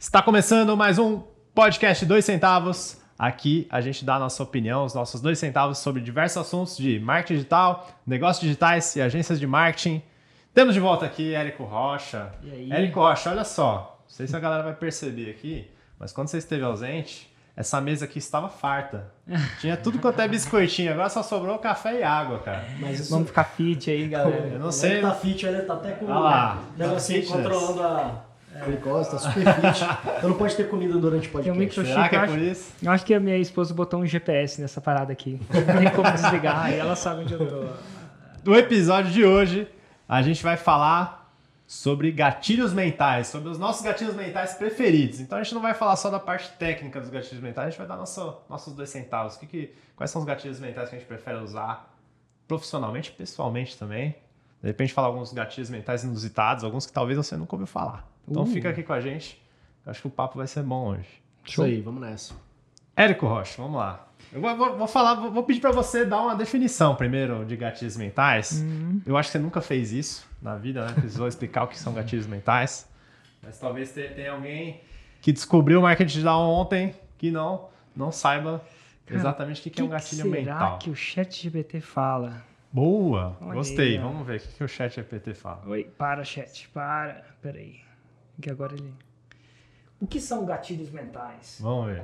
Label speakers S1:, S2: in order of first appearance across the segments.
S1: Está começando mais um podcast 2 centavos. Aqui a gente dá a nossa opinião, os nossos 2 centavos sobre diversos assuntos de marketing digital, negócios digitais e agências de marketing. Temos de volta aqui Érico Rocha.
S2: E aí?
S1: Érico Rocha, olha só, não sei se a galera vai perceber aqui, mas quando você esteve ausente, essa mesa aqui estava farta. Tinha tudo quanto é biscoitinho, agora só sobrou café e água, cara.
S2: Mas isso... Vamos ficar fit aí, galera.
S1: Eu não sei.
S3: Ele tá fit, ele tá até com
S1: Olha lá,
S3: o negocinho
S1: tá
S3: controlando a glicose, tá super fit. Então não pode ter comida durante o
S2: Tem um
S3: podcast.
S1: Será
S2: microchip,
S1: que é por isso?
S2: eu acho que a minha esposa botou um GPS nessa parada aqui. Não tem como desligar, aí ela sabe onde eu tô.
S1: No episódio de hoje, a gente vai falar sobre gatilhos mentais, sobre os nossos gatilhos mentais preferidos. Então a gente não vai falar só da parte técnica dos gatilhos mentais, a gente vai dar nossos 2 centavos. Quais são os gatilhos mentais que a gente prefere usar profissionalmente e pessoalmente também. De repente falar alguns gatilhos mentais inusitados, alguns que talvez você nunca ouviu falar. Então fica aqui com a gente, eu acho que o papo vai ser bom hoje.
S3: Isso aí, vamos nessa.
S1: Érico Rocha, vamos lá. Eu vou pedir para você dar uma definição primeiro de gatilhos mentais. Eu acho que você nunca fez isso na vida, né? Precisou explicar o que são gatilhos mentais. Mas talvez tenha alguém que descobriu o marketing digital ontem que não saiba exatamente o que é um gatilho mental.
S2: Será que o ChatGPT fala?
S1: Boa,
S2: Olha
S1: gostei.
S2: aí, ó.
S1: Vamos ver o que o ChatGPT fala.
S2: Oi, para, chat, para. Peraí. Que agora ele... O que são gatilhos mentais?
S1: Vamos ver.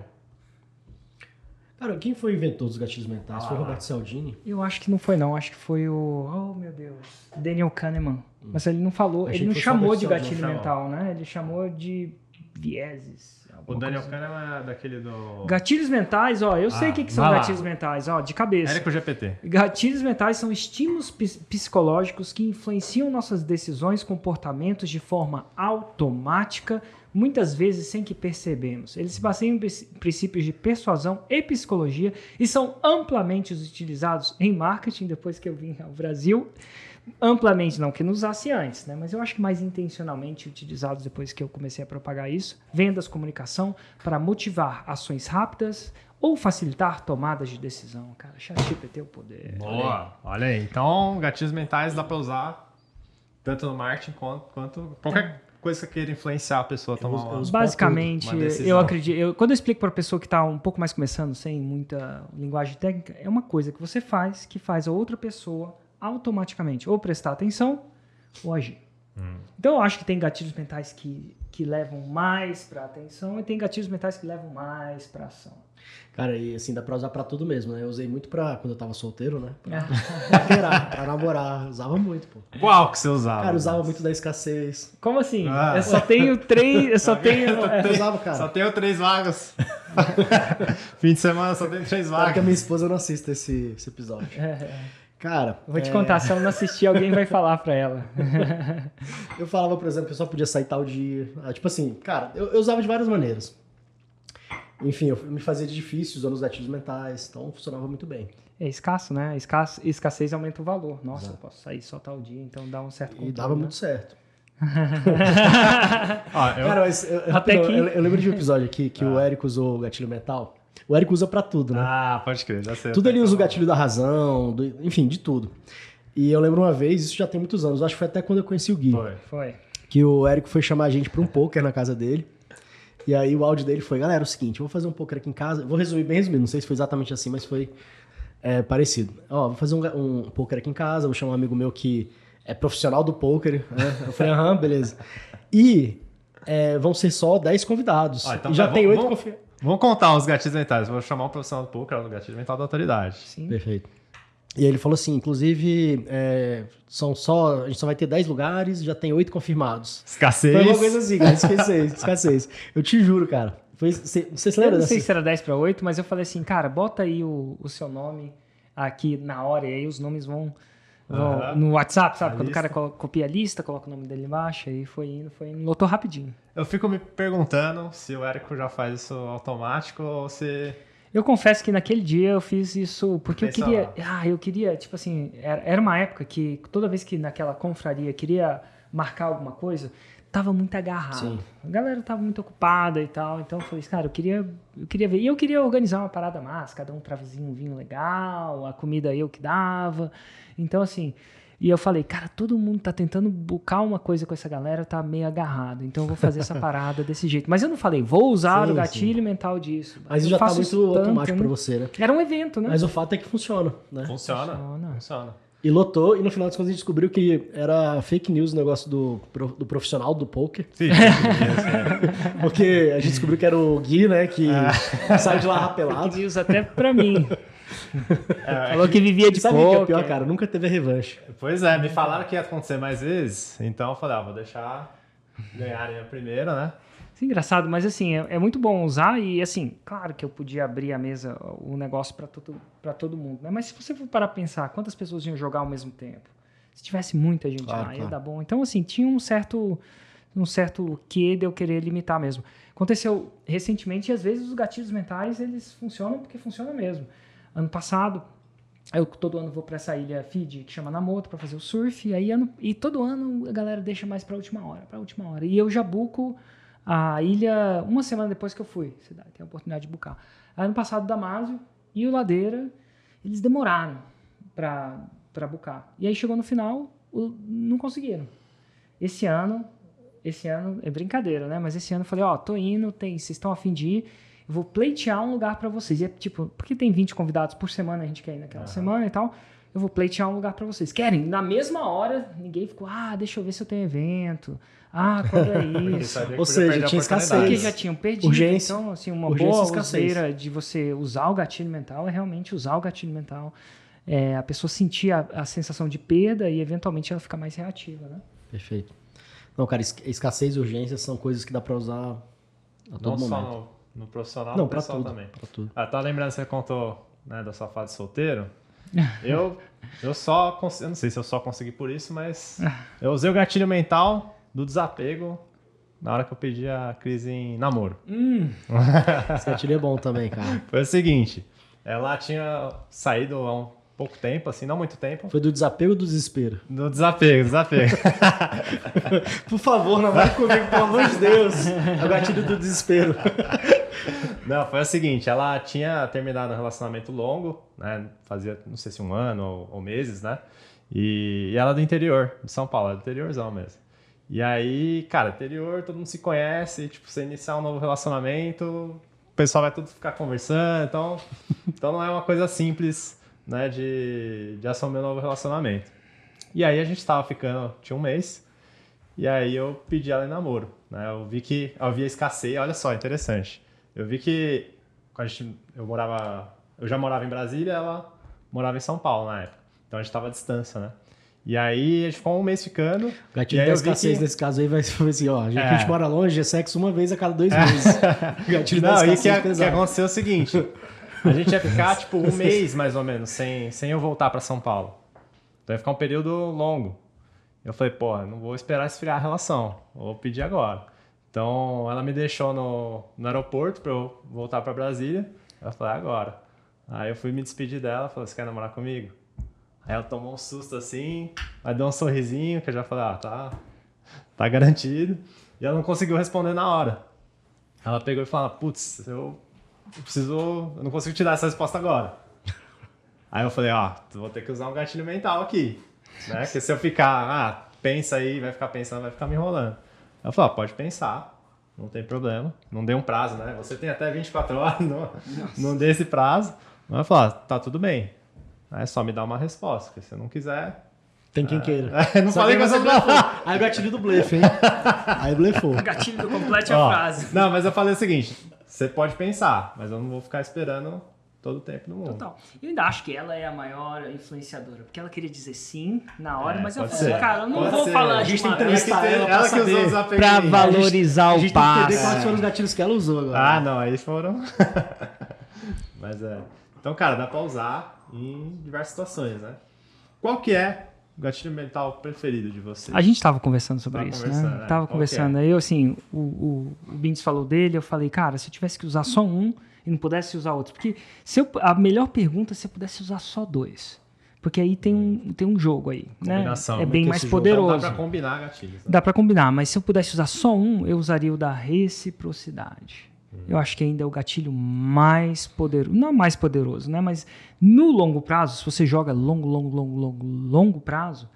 S3: Cara, quem foi o inventor dos gatilhos mentais? Foi o Roberto Cialdini?
S2: Eu acho que não foi não, acho que foi o... Oh, meu Deus. Daniel Kahneman. Mas ele não falou,
S3: Achei
S2: ele não
S3: que fosse o
S2: chamou
S3: Roberto
S2: de
S3: Cialdini,
S2: gatilho
S1: não
S2: mental, né? Ele chamou de vieses.
S1: O
S2: alguma
S1: Daniel
S2: coisa.
S1: Kahneman é daquele do...
S2: Gatilhos mentais, ó, eu sei o que são
S1: vai lá.
S2: gatilhos mentais, ó, de cabeça.
S1: Érico GPT.
S2: Gatilhos mentais são estímulos psicológicos que influenciam nossas decisões, comportamentos de forma automática, muitas vezes sem que percebemos. Eles se baseiam em princípios de persuasão e psicologia e são amplamente utilizados em marketing, depois que eu vim ao Brasil. Amplamente, não que não usasse antes, né? Mas eu acho que mais intencionalmente utilizados depois que eu comecei a propagar isso. Vendas, comunicação, para motivar ações rápidas ou facilitar tomadas de decisão. Cara, ChatGPT é o poder.
S1: Boa. Olha aí. Então, gatilhos mentais dá para usar tanto no marketing quanto qualquer coisa que queira influenciar a pessoa a tomar uma...
S2: Basicamente,
S1: uma decisão.
S2: eu acredito. Quando eu explico para a pessoa que está um pouco mais começando, sem muita linguagem técnica, é uma coisa que você faz, que faz a outra pessoa automaticamente ou prestar atenção ou agir. Então eu acho que tem gatilhos mentais que levam mais para atenção e tem gatilhos mentais que levam mais para ação.
S3: Cara, e assim, dá pra usar pra tudo mesmo, né? Eu usei muito quando eu tava solteiro, né? Pra paquerar, pra namorar. Usava muito, pô.
S1: Qual que você usava?
S3: Cara, usava muito da escassez.
S2: Como assim?
S1: Ah.
S2: Eu só tenho 3, eu só tenho...
S3: Eu usava, cara.
S1: Só tenho 3 vagas. Fim de semana só tenho 3
S3: Claro que a
S1: vagas.
S3: minha esposa não assista esse episódio. Cara,
S2: Eu vou te contar, se ela não assistir, alguém vai falar pra ela.
S3: eu falava, por exemplo, que eu só podia sair tal dia. Tipo assim, cara, eu usava de várias maneiras. Enfim, eu me fazia de difícil usando os gatilhos mentais, então funcionava muito bem.
S2: É escasso, né? Escassez aumenta o valor. Nossa, eu posso sair só tal dia, então dá um certo
S3: E
S2: controle,
S3: dava
S2: né?
S3: muito certo.
S1: Ó,
S3: Cara, mas
S2: Até que-
S3: eu lembro de um episódio aqui que o Érico usou o gatilho mental. O Érico usa pra tudo, né?
S1: Ah, pode crer, já sei.
S3: Tudo ele usa o gatilho da razão, enfim, de tudo. E eu lembro uma vez, isso já tem muitos anos, acho que foi até quando eu conheci o Gui,
S2: Foi.
S3: que o Érico foi chamar a gente pra um poker na casa dele. E aí o áudio dele foi, galera, é o seguinte, eu vou fazer um poker aqui em casa, vou resumir bem resumido, não sei se foi exatamente assim, mas foi parecido. Ó, vou fazer um poker aqui em casa, vou chamar um amigo meu que é profissional do poker, né? Eu falei, aham, beleza. E vão ser só 10 convidados.
S1: Ó, então
S3: e já
S1: vai,
S3: tem 8
S1: vamos-
S3: convidados.
S1: Vamos contar os gatilhos mentais. Vou chamar um profissional do poker no gatilho mental da autoridade.
S2: Sim.
S3: Perfeito. E aí ele falou assim, inclusive, a gente só vai ter 10 lugares, já tem 8 confirmados.
S1: Escassez.
S3: Foi uma coisa assim, cara, escassez. Eu te juro, cara. Você se
S2: Eu
S3: lembra
S2: não
S3: dessa?
S2: sei se era 10 para 8, mas eu falei assim, cara, bota aí o seu nome aqui na hora, e aí os nomes vão no WhatsApp, sabe?
S1: A
S2: Quando o cara
S1: lista.
S2: copia a lista, coloca o nome dele embaixo, aí foi indo, lotou rapidinho.
S1: Eu fico me perguntando se o Érico já faz isso automático ou se...
S2: Eu confesso que naquele dia eu fiz isso porque eu
S1: Pensava.
S2: queria, tipo assim, era uma época que toda vez que naquela confraria queria marcar alguma coisa, tava muito agarrado.
S3: Sim.
S2: A galera tava muito ocupada e tal, então eu falei, cara, eu queria ver. E eu queria organizar uma parada massa, cada um trazia um vinho legal, a comida eu que dava. Então, assim, E eu falei, cara, todo mundo tá tentando buscar uma coisa com essa galera, tá meio agarrado. Então eu vou fazer essa parada desse jeito. Mas eu não falei, vou usar
S3: Sim,
S2: o gatilho mental disso.
S3: Mas
S2: eu
S3: já tá
S2: faço
S3: muito
S2: isso tanto,
S3: automático
S2: né?
S3: pra você, né?
S2: Era um evento, né?
S3: Mas o fato é que funciona, né?
S1: Funciona.
S3: E lotou, e no final das contas a gente descobriu que era fake news o negócio do profissional do poker.
S1: Sim,
S3: Porque a gente descobriu que era o Gui, né, que sai de lá rapelado.
S2: Fake news até pra mim. Falou que vivia de
S3: Sabe o que é
S2: poker.
S3: pior, cara? Nunca teve a revanche.
S1: Pois é, me falaram que ia acontecer mais vezes, então eu falei, vou deixar ganharem a primeira, né?
S2: Isso é engraçado, mas assim, é muito bom usar e assim, claro que eu podia abrir a mesa, o negócio pra todo mundo, né? Mas se você for parar pra pensar, quantas pessoas iam jogar ao mesmo tempo? Se tivesse muita gente lá, ia dar bom. Então, assim, tinha um certo quê de eu querer limitar mesmo. Aconteceu recentemente e às vezes os gatilhos mentais, eles funcionam porque funciona mesmo. Ano passado, eu todo ano vou pra essa ilha Fiji, que chama Namoto, pra fazer o surf, e todo ano a galera deixa mais pra última hora. E eu já buco a ilha uma semana depois que eu fui. Você tem a oportunidade de bucar. Ano passado, Damásio e o Ladeira, eles demoraram pra bucar. E aí chegou no final, não conseguiram. Esse ano é brincadeira, né? Mas esse ano eu falei, tô indo, vocês estão a fim de ir, eu vou pleitear um lugar pra vocês. E é tipo, porque tem 20 convidados por semana, a gente quer ir naquela semana e tal, eu vou pleitear um lugar pra vocês. Querem? Na mesma hora, ninguém ficou, deixa eu ver se eu tenho evento. Quando é isso?
S3: Ou seja, tinha escassez.
S2: Porque já tinham perdido.
S3: Urgência.
S2: Então, assim, uma
S3: Urgência
S2: boa
S3: e escassez.
S2: useira de você usar o gatilho mental é realmente usar o gatilho mental. A pessoa sentir a sensação de perda e, eventualmente, ela fica mais reativa, né?
S3: Perfeito. Não, cara, escassez e urgência são coisas que dá pra usar a todo
S1: Não
S3: momento.
S1: só no profissional,
S3: Não,
S1: no
S3: pra
S1: pessoal
S3: tudo,
S1: também.
S3: pra tudo.
S1: Tá lembrando que você contou, né, da sua fase solteiro? Eu só consegui, eu não sei se eu só consegui por isso, mas eu usei o gatilho mental do desapego na hora que eu pedi a crise em namoro.
S3: Esse gatilho é bom também, cara.
S1: Foi o seguinte, ela tinha saído há um pouco tempo, assim, não muito tempo.
S3: Foi do desapego ou do desespero?
S1: Do desapego.
S3: Por favor, não vai comigo, pelo amor de Deus. É o gatilho do desespero.
S1: Não, foi o seguinte, ela tinha terminado um relacionamento longo, né? Fazia, não sei se um ano ou meses, né? E ela é do interior, de São Paulo, é do interiorzão mesmo. E aí, cara, interior, todo mundo se conhece, tipo, você iniciar um novo relacionamento, o pessoal vai tudo ficar conversando, então não é uma coisa simples, né, de assumir um novo relacionamento. E aí a gente tava ficando, tinha um mês, e aí eu pedi ela em namoro, né? Eu vi a escassez, olha só, interessante. Eu vi que eu já morava em Brasília, ela morava em São Paulo na época. Então a gente tava à distância, né? E aí a gente ficou um mês ficando.
S3: O gatilho
S1: e aí
S3: da
S1: eu vi
S3: escassez
S1: que...
S3: nesse caso aí vai ser assim, já que a gente mora longe, é sexo uma vez a cada 2 meses. O gatilho da
S1: Não, e
S3: escassez
S1: que
S3: pesado.
S1: aconteceu o seguinte, a gente ia ficar tipo um mês mais ou menos, sem eu voltar pra São Paulo. Então ia ficar um período longo. Eu falei, não vou esperar esfriar a relação, vou pedir agora. Então ela me deixou no aeroporto pra eu voltar pra Brasília. Eu falei, agora. Aí eu fui me despedir dela, falei, você quer namorar comigo? Aí ela tomou um susto assim, aí deu um sorrisinho, que eu já falei, tá garantido. E ela não conseguiu responder na hora. Ela pegou e falou, putz, eu não consigo te dar essa resposta agora. Aí eu falei, vou ter que usar um gatilho mental aqui, né? Porque se eu ficar, pensa aí, vai ficar pensando, vai ficar me enrolando. Ela falou, pode pensar, não tem problema. Não dei um prazo, né? Você tem até 24 horas, não dei esse prazo. Mas ela falou, tá tudo bem. É só me dar uma resposta, porque se não quiser...
S3: Tem quem queira.
S1: Não falei que você
S3: blefou. Aí o gatilho do blefe, hein? Aí blefou.
S2: O gatilho do complete a frase.
S1: Não, mas eu falei o seguinte, você pode pensar, mas eu não vou ficar esperando todo o tempo do mundo.
S2: Total. Eu ainda acho que ela é a maior influenciadora, porque ela queria dizer sim na hora, mas eu
S1: pode
S2: falei,
S1: ser.
S2: cara, eu não
S1: Pode
S2: vou
S1: ser.
S2: falar
S3: A gente
S2: de
S3: tem
S2: uma
S3: que
S2: vez
S3: entrevistar ela pra
S1: Ela que usou
S3: saber.
S1: os
S2: pra
S1: apelidos.
S2: valorizar
S3: A
S2: o
S3: gente tem que entender
S2: passe.
S3: quais foram os gatilhos que ela usou agora.
S1: Não, aí foram... Mas Então, cara, dá pra usar em diversas situações, né? Qual que é o gatilho mental preferido de vocês?
S2: A gente tava conversando sobre
S1: Tava
S2: isso,
S1: conversando,
S2: né?
S1: né?
S2: Tava
S1: Qual
S2: conversando.
S1: que é?
S2: Aí, assim, o Bindes falou dele, eu falei, cara, se eu tivesse que usar só um e não pudesse usar outro. Porque a melhor pergunta é se eu pudesse usar só 2. Porque aí tem um jogo aí, né?
S1: Combinação.
S2: É bem
S3: que
S2: mais
S3: esse jogo
S2: poderoso.
S1: Então dá pra combinar gatilhos. Né?
S2: Dá pra combinar, mas se eu pudesse usar só um, eu usaria o da reciprocidade. Eu acho que ainda é o gatilho mais poderoso. Não mais poderoso, né? Mas no longo prazo, se você joga longo prazo,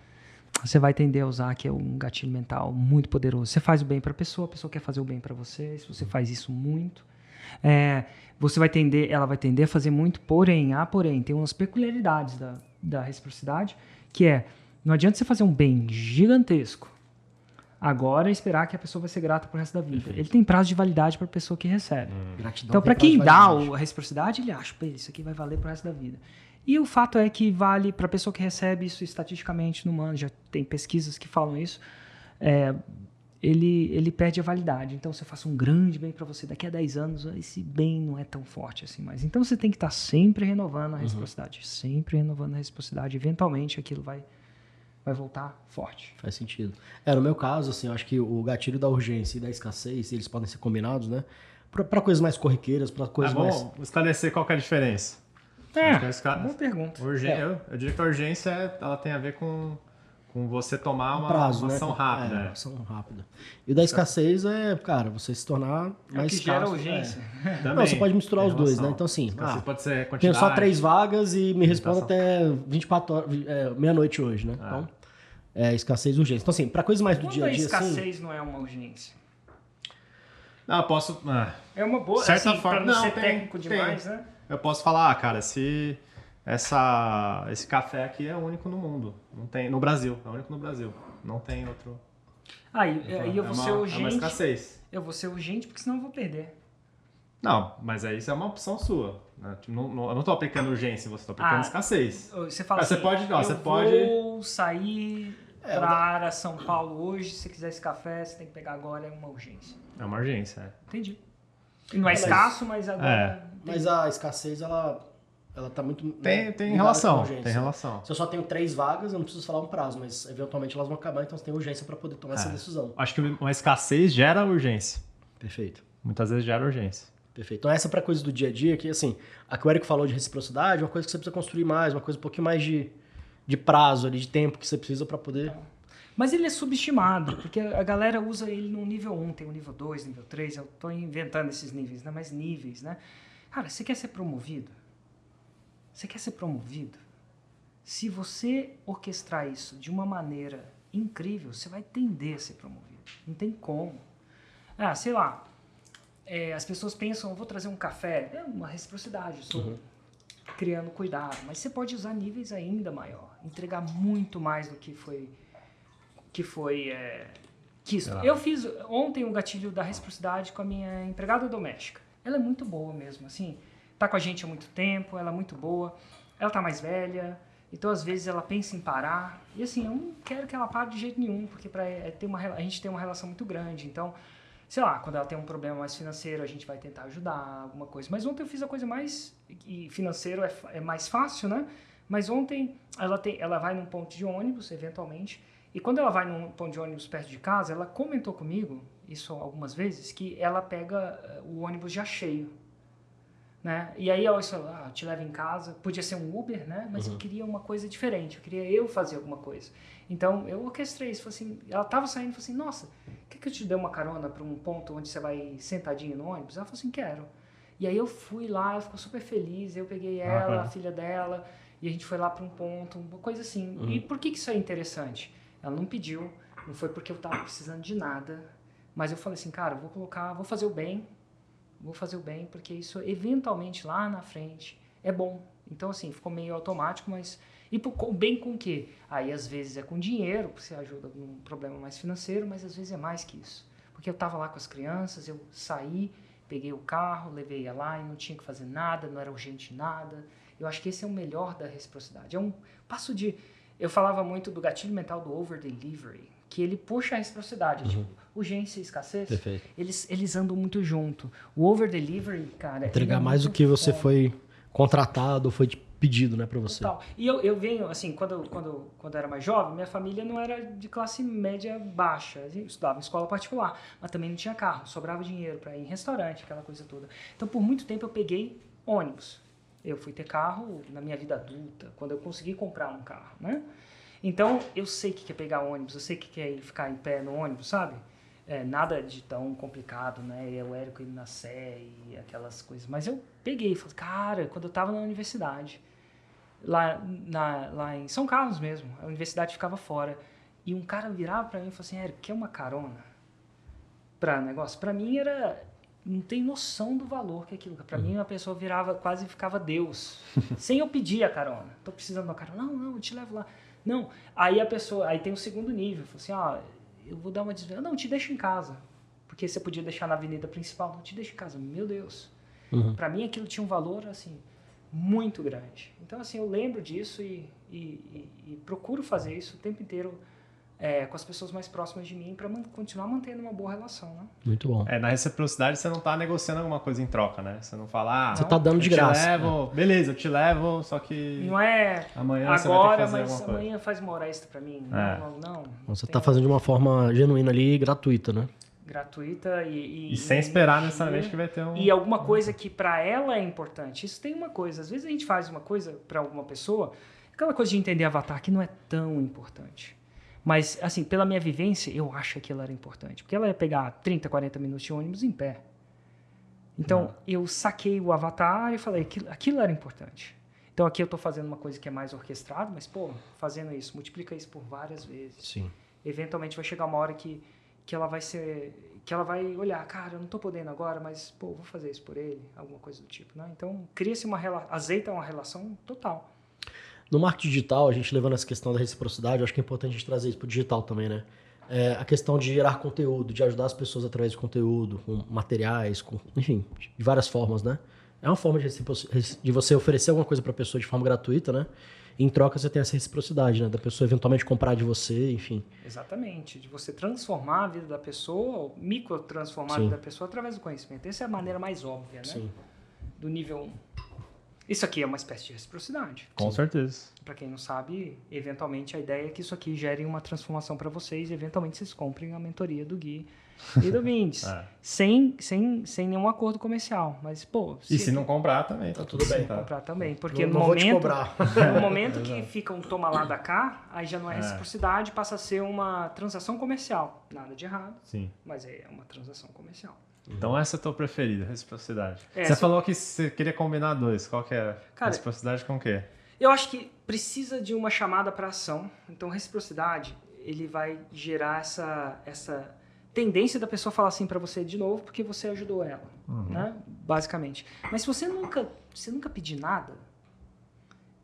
S2: você vai tender a usar, que é um gatilho mental muito poderoso. Você faz o bem para a pessoa quer fazer o bem para você. Se você faz isso muito, ela vai tender a fazer muito, porém, tem umas peculiaridades da reciprocidade, que não adianta você fazer um bem gigantesco, agora esperar que a pessoa vai ser grata pro resto da vida. Perfeito. Ele tem prazo de validade para a pessoa que recebe.
S3: Gratidão,
S2: então, para quem dá a reciprocidade, ele acha, isso aqui vai valer pro resto da vida. E o fato é que vale para a pessoa que recebe isso estatisticamente no humano, já tem pesquisas que falam isso, ele perde a validade. Então, você faça um grande bem para você, daqui a 10 anos, esse bem não é tão forte assim mais. Então, você tem que estar sempre renovando a reciprocidade, eventualmente aquilo vai voltar forte.
S3: Faz sentido. No meu caso, assim, eu acho que o gatilho da urgência e da escassez, eles podem ser combinados, né? Para coisas mais corriqueiras, para coisas mais...
S1: Vamos esclarecer qual que é a diferença.
S2: Boa pergunta.
S1: Eu diria que a urgência ela tem a ver com você tomar uma
S3: prazo,
S1: ação
S3: né?
S1: rápida.
S3: Uma ação rápida. E da escassez você se tornar mais
S2: que
S3: escasso.
S2: Gera urgência.
S1: Também,
S3: não, você pode misturar os dois, né? Então, assim,
S1: pode ser quantidade.
S3: tenho só 3 vagas e me responda até 24 horas, meia-noite hoje, né? Então, escassez e urgência. Então, assim, para coisas mais do dia a dia,
S2: a escassez não é uma urgência?
S1: Não, eu posso...
S2: É uma boa,
S1: certa
S2: assim,
S1: forma,
S2: pra não ser técnico demais, né?
S1: Eu posso falar, cara, se esse café aqui é único no mundo. Não tem, no Brasil, é único no Brasil. Não tem outro.
S2: Aí eu vou ser urgente.
S1: É uma escassez.
S2: Eu vou ser urgente porque senão eu vou perder.
S1: Não, mas aí isso é uma opção sua. Né? Eu não estou aplicando urgência, você está aplicando escassez.
S2: Você fala assim,
S1: você pode...
S2: vou sair para São Paulo hoje, se você quiser esse café, você tem que pegar agora, é uma urgência.
S1: É uma urgência,
S2: Entendi. Não é escasso, mas agora...
S3: Mas a escassez, ela tá muito...
S1: Tem relação, tem relação.
S3: Se eu só tenho 3 vagas, eu não preciso falar um prazo, mas eventualmente elas vão acabar, então você tem urgência para poder tomar essa decisão.
S1: Acho que uma escassez gera urgência.
S3: Perfeito.
S1: Muitas vezes gera urgência.
S3: Perfeito. Então essa para coisas do dia a dia, que assim, a que o Érico falou de reciprocidade, uma coisa que você precisa construir mais, uma coisa um pouquinho mais de prazo ali, de tempo que você precisa para poder...
S2: Mas ele é subestimado, porque a galera usa ele no nível 1, tem o nível 2, nível 3, eu tô inventando esses níveis, né? Mas níveis, né? Cara, você quer ser promovido? Você quer ser promovido? Se você orquestrar isso de uma maneira incrível, você vai tender a ser promovido. Não tem como. Sei lá, as pessoas pensam, eu vou trazer um café. É uma reciprocidade, eu estou criando cuidado. Mas você pode usar níveis ainda maior, entregar muito mais do que foi quisto. Eu fiz ontem um gatilho da reciprocidade com a minha empregada doméstica. Ela é muito boa mesmo, assim, tá com a gente há muito tempo, ela é muito boa, ela tá mais velha, então às vezes ela pensa em parar, e assim, eu não quero que ela pare de jeito nenhum, porque a gente tem uma relação muito grande, então, sei lá, quando ela tem um problema mais financeiro, a gente vai tentar ajudar, alguma coisa. Mas ontem eu fiz a coisa mais, e financeiro é mais fácil, né? Mas ontem ela vai num ponto de ônibus, eventualmente, e quando ela vai num ponto de ônibus perto de casa, ela comentou comigo, isso algumas vezes, que ela pega o ônibus já cheio, né? E aí eu te levo em casa, podia ser um Uber, né? Mas eu queria uma coisa diferente, eu queria eu fazer alguma coisa. Então eu orquestrei isso, assim, ela estava saindo e falou assim, nossa, quer que eu te dê uma carona para um ponto onde você vai sentadinho no ônibus? Ela falou assim, quero. E aí eu fui lá, ela ficou super feliz, eu peguei ela, a filha dela, e a gente foi lá para um ponto, uma coisa assim. E por que isso é interessante? Ela não pediu, não foi porque eu estava precisando de nada, mas eu falei assim, cara, vou fazer o bem, porque isso eventualmente lá na frente é bom. Então assim, ficou meio automático, mas... E bem com o quê? Aí às vezes é com dinheiro, porque você ajuda num problema mais financeiro, mas às vezes é mais que isso. Porque eu estava lá com as crianças, eu saí, peguei o carro, levei ela lá e não tinha que fazer nada, não era urgente nada. Eu acho que esse é o melhor da reciprocidade. É um passo de... Eu falava muito do gatilho mental do over-delivery, que ele puxa a reciprocidade. Tipo, urgência e escassez, eles andam muito junto. O over-delivery, cara...
S3: Entregar mais do que você foi contratado ou foi pedido, né, para você.
S2: Total. E eu venho, assim, quando eu era mais jovem, minha família não era de classe média baixa. A gente estudava em escola particular, mas também não tinha carro. Sobrava dinheiro para ir em restaurante, aquela coisa toda. Então, por muito tempo, eu peguei ônibus. Eu fui ter carro na minha vida adulta, quando eu consegui comprar um carro, né? Então, eu sei o que é pegar ônibus, eu sei o que é ficar em pé no ônibus, sabe? Nada de tão complicado, né? É o Érico indo na Sé e aquelas coisas. Mas eu peguei e falei, cara, quando eu estava na universidade, lá em São Carlos mesmo, a universidade ficava fora, E um cara virava pra mim e falou assim, Érico, quer uma carona pra negócio? Pra mim era... Não tem noção do valor que é aquilo. Pra mim, a pessoa virava, quase ficava Deus. Sem eu pedir a carona. Tô precisando de uma carona. Não, eu te levo lá. Não. Aí a pessoa... Aí tem o segundo nível. Falou assim, eu vou dar uma desvia. Não, te deixo em casa. Porque você podia deixar na avenida principal. Não, te deixo em casa. Meu Deus. Pra mim, aquilo tinha um valor, assim, muito grande. Então, assim, eu lembro disso e procuro fazer isso o tempo inteiro com as pessoas mais próximas de mim para continuar mantendo uma boa relação, né?
S3: Muito bom.
S1: Na reciprocidade você não tá negociando alguma coisa em troca, né? Você não fala,
S3: você tá dando de graça.
S1: Eu te levo, beleza, eu te levo, só que
S2: não é
S1: amanhã
S2: agora,
S1: você vai ter que fazer
S2: mas
S1: alguma coisa.
S2: amanhã faz uma hora extra para mim. Não.
S3: Você tá fazendo de uma forma genuína ali, gratuita, né?
S2: Gratuita e
S1: sem esperar necessariamente que vai ter um...
S2: E alguma coisa que para ela é importante. Isso tem uma coisa. Às vezes a gente faz uma coisa para alguma pessoa, aquela coisa de entender Avatar que não é tão importante. Mas, assim, pela minha vivência, eu acho que aquilo era importante. Porque ela ia pegar 30, 40 minutos de ônibus em pé. Então, eu saquei o Avatar e falei, aquilo era importante. Então, aqui eu estou fazendo uma coisa que é mais orquestrada, mas, fazendo isso, multiplica isso por várias vezes.
S3: Sim.
S2: Eventualmente vai chegar uma hora que ela vai ser... Que ela vai olhar, cara, eu não estou podendo agora, mas, vou fazer isso por ele. Alguma coisa do tipo, né? Então, cria-se azeita uma relação total.
S3: No marketing digital, a gente levando essa questão da reciprocidade, eu acho que é importante a gente trazer isso para o digital também, né? A questão de gerar conteúdo, de ajudar as pessoas através de conteúdo, com materiais, enfim, de várias formas, né? É uma forma de você oferecer alguma coisa para a pessoa de forma gratuita, né? E em troca você tem essa reciprocidade, né? Da pessoa eventualmente comprar de você, enfim.
S2: Exatamente. De você transformar a vida da pessoa, ou micro-transformar a vida da pessoa através do conhecimento. Essa é a maneira mais óbvia, né?
S3: Sim.
S2: Do nível 1. Isso aqui é uma espécie de reciprocidade.
S1: Com certeza.
S2: Para quem não sabe, eventualmente a ideia é que isso aqui gere uma transformação para vocês e eventualmente vocês comprem a mentoria do Gui e do Vindes. sem nenhum acordo comercial. Mas,
S1: E se não comprar também, tá tudo bem.
S2: Tá? Comprar também. Porque
S3: não vou te cobrar.
S2: no momento que fica um toma lá da cá, aí já não é reciprocidade, passa a ser uma transação comercial. Nada de errado, mas é uma transação comercial.
S1: Então essa é a tua preferida, reciprocidade. Você falou que você queria combinar dois. Qual que é? Cara, reciprocidade com o quê?
S2: Eu acho que precisa de uma chamada para ação. Então, reciprocidade, ele vai gerar essa tendência da pessoa falar assim para você de novo, porque você ajudou ela, né? Basicamente. Mas se você nunca pedir nada,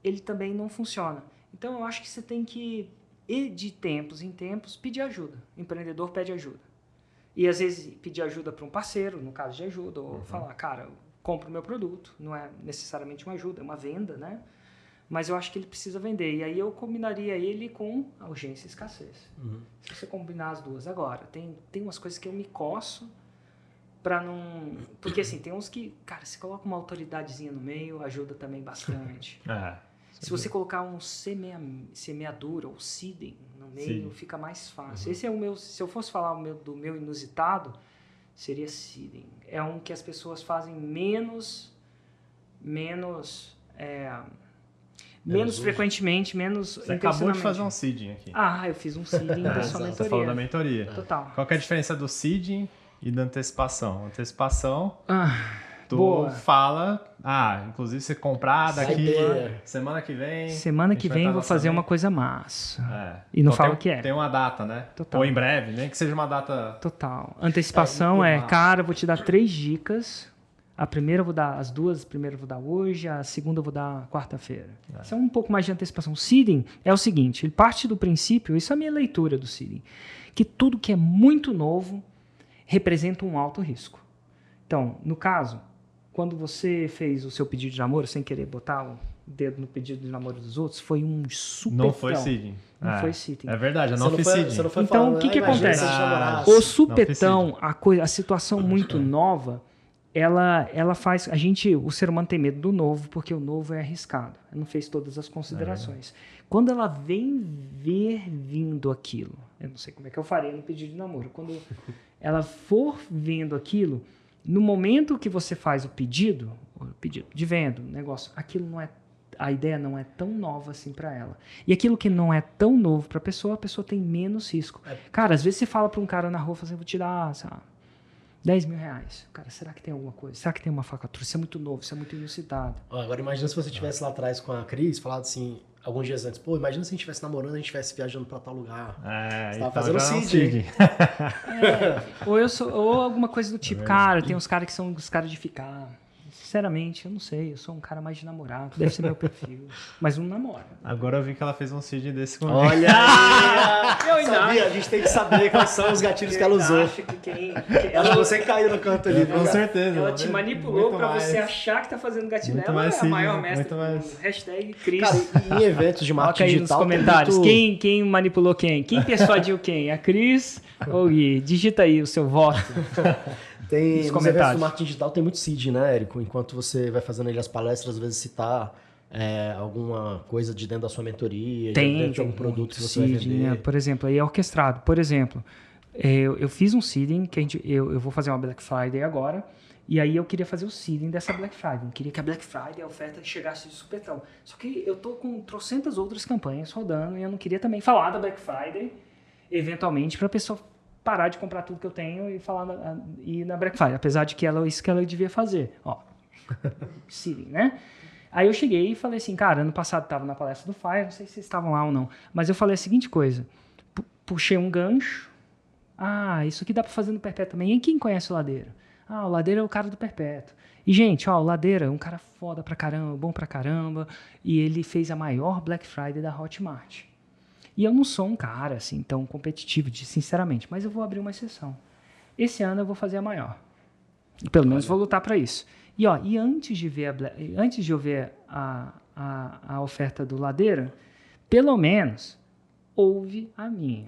S2: ele também não funciona. Então, eu acho que você tem que, de tempos em tempos, pedir ajuda. O empreendedor pede ajuda. E às vezes pedir ajuda para um parceiro, no caso de ajuda, ou falar, cara, eu compro o meu produto. Não é necessariamente uma ajuda, é uma venda, né? Mas eu acho que ele precisa vender. E aí eu combinaria ele com a urgência e escassez. Se você combinar as duas. Agora, tem umas coisas que eu me coço para não... Porque assim, tem uns que, cara, se coloca uma autoridadezinha no meio, ajuda também bastante. Se você colocar um semeadura ou seeding no meio, fica mais fácil. Esse é o meu... Se eu fosse falar do meu inusitado, seria seeding. É um que as pessoas fazem menos frequentemente, menos
S1: Você acabou de fazer um seeding aqui.
S2: Eu fiz um seeding da sua mentoria.
S1: Você falou da mentoria.
S2: Total.
S1: Qual que é a diferença do seeding e da antecipação? Antecipação...
S2: Boa.
S1: Fala, inclusive você comprar daqui semana que vem.
S2: Semana que vem eu vou fazer uma coisa massa. E não fala o que é.
S1: Tem uma data, né?
S2: Total.
S1: Ou em breve, nem que seja uma data.
S2: Total. Antecipação cara, eu vou te dar 3 dicas. A primeira eu vou dar, as duas primeiras eu vou dar hoje, a segunda eu vou dar quarta-feira. Isso é um pouco mais de antecipação. O seeding é o seguinte, ele parte do princípio, isso é a minha leitura do seeding, que tudo que é muito novo representa um alto risco. Então, no caso, quando você fez o seu pedido de namoro sem querer botar o dedo no pedido de namoro dos outros, foi um supetão.
S1: Não foi seeding.
S2: Não foi seeding.
S1: É verdade, eu não fiz seeding.
S2: Então, o que acontece? O supetão, a situação muito nova, ela faz... O ser humano tem medo do novo, porque o novo é arriscado. Ela não fez todas as considerações. Quando ela vem ver vindo aquilo, eu não sei como é que eu faria no pedido de namoro, quando ela for vendo aquilo... No momento que você faz o pedido de venda, negócio, aquilo não é, a ideia não é tão nova assim para ela. E aquilo que não é tão novo para a pessoa tem menos risco. Cara, às vezes você fala para um cara na rua, assim, vou te dar, sei lá, 10 mil reais. Cara, será que tem alguma coisa? Será que tem uma facatura? Isso é muito novo, isso é muito inusitado.
S3: Agora imagina se você estivesse lá atrás com a Cris, falado assim, alguns dias antes, pô, imagina se a gente estivesse namorando, a gente estivesse viajando pra tal lugar. Você tava
S1: então
S3: fazendo
S1: já é um
S3: seeding.
S2: Ou alguma coisa do tipo, cara, tem uns caras que são os caras de ficar. Sinceramente, eu não sei, eu sou um cara mais de namorado, deve ser meu perfil. Mas não namora.
S1: Agora eu vi que ela fez um seed desse comigo.
S3: Olha aí!
S2: Eu ainda
S3: Sabia?
S2: acho.
S3: A gente tem que saber quais são os gatilhos que ela usou.
S2: Acho que quem
S3: Acho que você caiu no canto ali.
S1: Com
S3: viu, cara?
S1: certeza.
S2: ela te manipulou
S1: Muito
S2: pra
S1: mais.
S2: você achar que tá fazendo gatilho.
S1: Muito
S2: Ela
S1: mais
S2: é a
S1: sim,
S2: maior mestra
S1: muito
S2: do
S1: mais.
S2: mundo. Hashtag Cris.
S3: Cara, em eventos de
S2: Coloca
S3: marketing
S2: aí nos
S3: digital... tem
S2: comentários.
S3: muito-
S2: Quem manipulou quem? Quem persuadiu quem? A Cris ou o Gui? Digita aí o seu voto.
S3: Tem,
S2: Nos
S3: nos
S2: comentários.
S3: eventos do marketing digital tem muito seed, né, Érico? Enquanto você vai fazendo ali as palestras, às vezes citar alguma coisa de dentro da sua mentoria, dentro de algum produto que você vai
S2: seeding,
S3: vender.
S2: né? Por exemplo, aí é orquestrado. Por exemplo, eu fiz um seeding, que eu vou fazer uma Black Friday agora, e aí eu queria fazer o seeding dessa Black Friday. Eu queria que a Black Friday, a oferta, chegasse de supetão. Só que eu tô com trocentas outras campanhas rodando, e eu não queria também falar da Black Friday, eventualmente, para a pessoa parar de comprar tudo que eu tenho e ir na Black Friday, apesar de que isso que ela devia fazer. Ó, seeding, né? Aí eu cheguei e falei assim, cara, ano passado estava na palestra do Fire, não sei se vocês estavam lá ou não, mas eu falei a seguinte coisa, puxei um gancho, isso aqui dá para fazer no Perpétuo também. E quem conhece o Ladeira? O Ladeira é o cara do Perpétuo. E, gente, o Ladeira é um cara foda pra caramba, bom pra caramba, e ele fez a maior Black Friday da Hotmart. E eu não sou um cara, assim, tão competitivo, sinceramente, mas eu vou abrir uma exceção. Esse ano eu vou fazer a maior. E pelo menos vou lutar para isso. E antes de eu ver a oferta do Ladeira, pelo menos ouve a minha.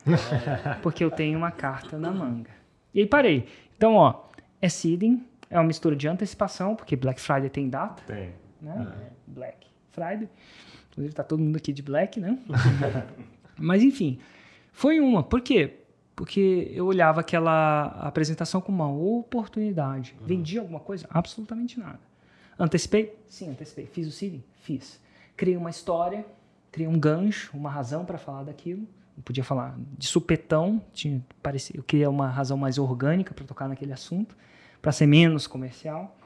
S2: Porque eu tenho uma carta na manga. E aí parei. Então, é seeding, é uma mistura de antecipação, porque Black Friday tem data.
S1: Tem.
S2: Né? Black Friday. Inclusive tá todo mundo aqui de black, né? Mas enfim, foi uma. Por quê? Porque eu olhava aquela apresentação como uma oportunidade. Vendi alguma coisa? Absolutamente nada. Antecipei? Sim, antecipei. Fiz o seeding? Fiz. Criei uma história, criei um gancho, uma razão para falar daquilo. Eu podia falar de supetão, eu queria uma razão mais orgânica para tocar naquele assunto, para ser menos comercial.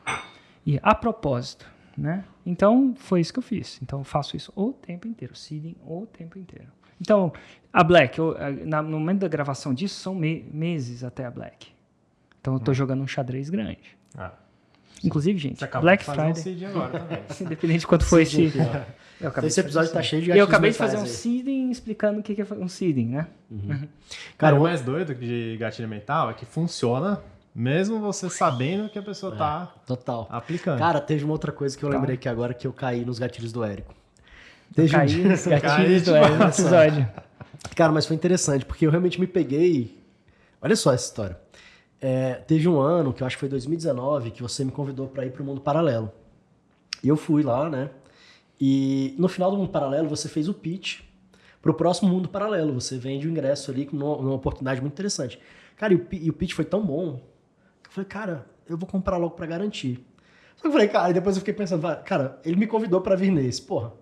S2: E a propósito, né? Então, foi isso que eu fiz. Então, eu faço isso o tempo inteiro. Seeding o tempo inteiro. Então, a Black, no momento da gravação disso, são meses até a Black. Então, eu tô jogando um xadrez grande. Inclusive, gente,
S1: Você acabou
S2: Black
S1: de fazer
S2: Friday...
S1: um seed agora também.
S2: Independente de quanto foi esse...
S3: Esse episódio tá cheio de
S2: E eu
S3: gatilhos
S2: acabei de fazer um
S3: mentais aí.
S2: seeding explicando o que é um seeding, né?
S1: Cara, o mais doido de gatilho mental é que funciona mesmo você sabendo que a pessoa tá
S3: Total.
S1: aplicando.
S3: Cara, teve uma outra coisa que eu lembrei aqui agora, que eu caí nos gatilhos do Érico.
S2: Caí nos gatilhos do
S1: demais.
S2: episódio.
S3: Cara, mas foi interessante, porque eu realmente me peguei... Olha só essa história. Teve um ano, que eu acho que foi 2019, que você me convidou para ir pro Mundo Paralelo. E eu fui lá, né? E no final do Mundo Paralelo, você fez o pitch pro próximo Mundo Paralelo. Você vende o ingresso ali numa oportunidade muito interessante. Cara, e o pitch foi tão bom, que eu falei, cara, eu vou comprar logo para garantir. Só que eu falei, cara, e depois eu fiquei pensando, cara, ele me convidou para vir nesse, porra.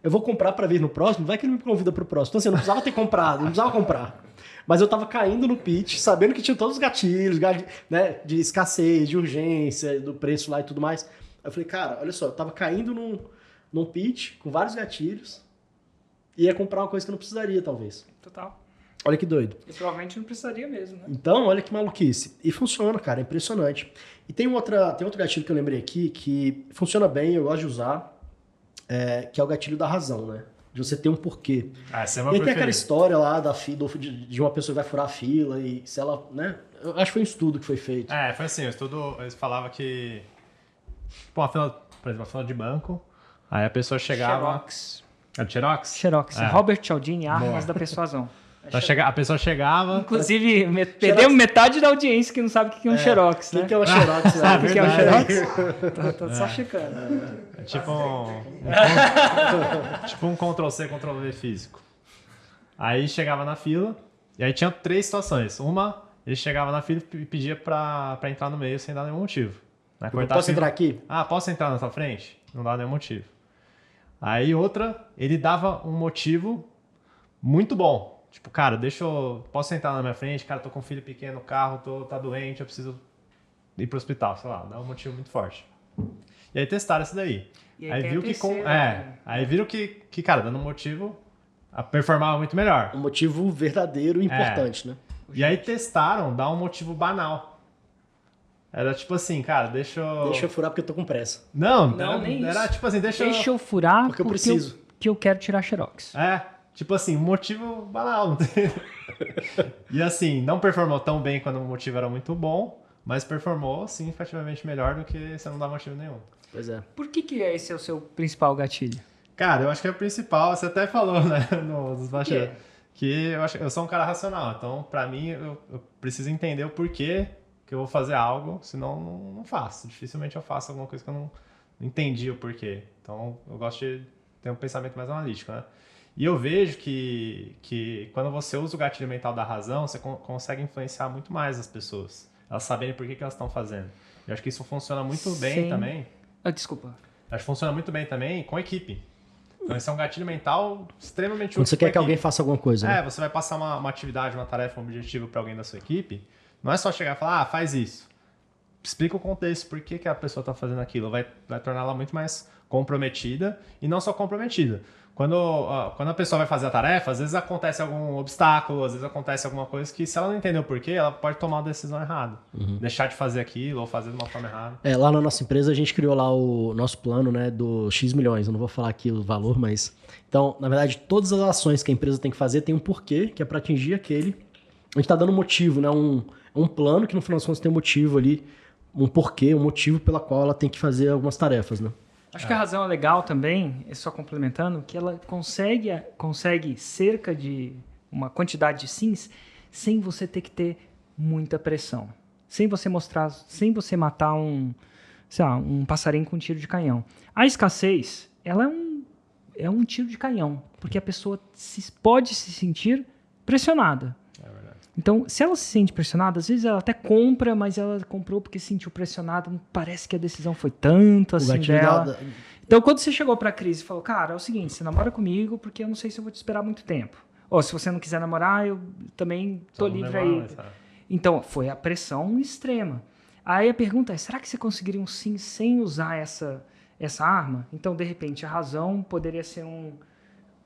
S3: Eu vou comprar para vir no próximo, vai que ele me convida pro próximo. Então assim, eu não precisava ter comprado, não precisava comprar. Mas eu tava caindo no pitch, sabendo que tinha todos os gatilhos, né, de escassez, de urgência, do preço lá e tudo mais. Aí eu falei, cara, olha só, eu tava caindo num pitch com vários gatilhos e ia comprar uma coisa que eu não precisaria, talvez.
S2: Total.
S3: Olha que doido.
S2: E provavelmente não precisaria mesmo, né?
S3: Então, olha que maluquice. E funciona, cara, é impressionante. E tem outro gatilho que eu lembrei aqui que funciona bem, eu gosto de usar, que é o gatilho da razão, né? De você ter um porquê.
S1: Essa é
S3: E
S1: uma
S3: aí tem aquela história lá de uma pessoa que vai furar a fila e se ela, né? Eu acho que foi um estudo que foi feito.
S1: Foi assim, o estudo, eles falavam que, tipo, por exemplo, uma fila de banco, aí a pessoa chegava...
S2: Xerox.
S1: É do Xerox?
S2: Xerox. Robert Cialdini, Armas da Persuasão.
S1: Então, a pessoa chegava...
S2: Inclusive, perdemos metade da audiência que não sabe o que é um Xerox, né?
S3: O que é o Xerox?
S2: Sabe o que é um
S1: verdade.
S2: Xerox? Tô só checando.
S1: É tipo tipo um Ctrl-C, Ctrl-V físico. Aí chegava na fila, e aí tinha 3 situações. Uma, ele chegava na fila e pedia pra entrar no meio sem dar nenhum motivo. Né?
S3: Posso entrar aqui?
S1: Posso entrar na sua frente? Não dá nenhum motivo. Aí outra, ele dava um motivo muito bom. Tipo, cara, posso entrar na minha frente? Cara, tô com um filho pequeno no carro, tá doente, eu preciso ir pro hospital, sei lá, dá um motivo muito forte. E aí testaram isso daí.
S2: E
S1: Aí
S2: tem a
S1: viu que
S2: terceira,
S1: aí viram que, cara, dando motivo, performava muito melhor.
S3: Um motivo verdadeiro e importante, né?
S1: E aí testaram dar um motivo banal. Era tipo assim, cara, deixa eu...
S3: Deixa eu furar porque eu tô com pressa.
S1: Não,
S2: nem
S1: era
S2: isso.
S1: tipo assim, deixa
S2: eu furar
S3: Porque eu preciso.
S2: que eu quero tirar xerox.
S1: Tipo assim, um motivo banal. Não tem... E assim, não performou tão bem quando o motivo era muito bom, mas performou significativamente melhor do que você não dá motivo nenhum.
S3: Pois é.
S2: Por que esse é o seu principal gatilho?
S1: Cara, eu acho que é o principal, você até falou, né, nos bastidores,
S2: Que é?
S1: que eu sou um cara racional, então pra mim eu preciso entender o porquê que eu vou fazer algo, senão não faço. Dificilmente eu faço alguma coisa que eu não entendi o porquê. Então eu gosto de ter um pensamento mais analítico, né? E eu vejo que quando você usa o gatilho mental da razão, você consegue influenciar muito mais as pessoas. Elas saberem por que elas estão fazendo. Eu acho que isso funciona muito bem também.
S2: Desculpa.
S1: Acho que funciona muito bem também com equipe. Então esse é um gatilho mental extremamente útil.
S3: Quando você quer que alguém faça alguma coisa, né?
S1: Você vai passar uma atividade, uma tarefa, um objetivo para alguém da sua equipe. Não é só chegar e falar, faz isso. Explica o contexto, por que a pessoa está fazendo aquilo. Vai tornar ela muito mais comprometida e não só comprometida. Quando a pessoa vai fazer a tarefa, às vezes acontece algum obstáculo, às vezes acontece alguma coisa que, se ela não entender o porquê, ela pode tomar uma decisão errada. Deixar de fazer aquilo ou fazer de uma forma errada.
S3: Lá na nossa empresa a gente criou lá o nosso plano, né, do X milhões. Eu não vou falar aqui o valor, mas... Então, na verdade, todas as ações que a empresa tem que fazer tem um porquê, que é para atingir aquele... A gente está dando motivo, né? Um plano que no final das contas tem um motivo ali, um porquê, um motivo pela qual ela tem que fazer algumas tarefas, né?
S2: Acho que a razão é legal também, só complementando, que ela consegue cerca de uma quantidade de sims sem você ter que ter muita pressão. Sem você matar um passarinho com um tiro de canhão. A escassez, ela é um tiro de canhão, porque a pessoa pode se sentir pressionada. Então, se ela se sente pressionada, às vezes ela até compra, mas ela comprou porque se sentiu pressionada, não parece que a decisão foi tanto assim dela. Então, quando você chegou pra Cris e falou, cara, é o seguinte, você namora comigo porque eu não sei se eu vou te esperar muito tempo. Ou se você não quiser namorar, eu também tô livre aí. Então, foi a pressão extrema. Aí a pergunta é, será que você conseguiria um sim sem usar essa arma? Então, de repente, a razão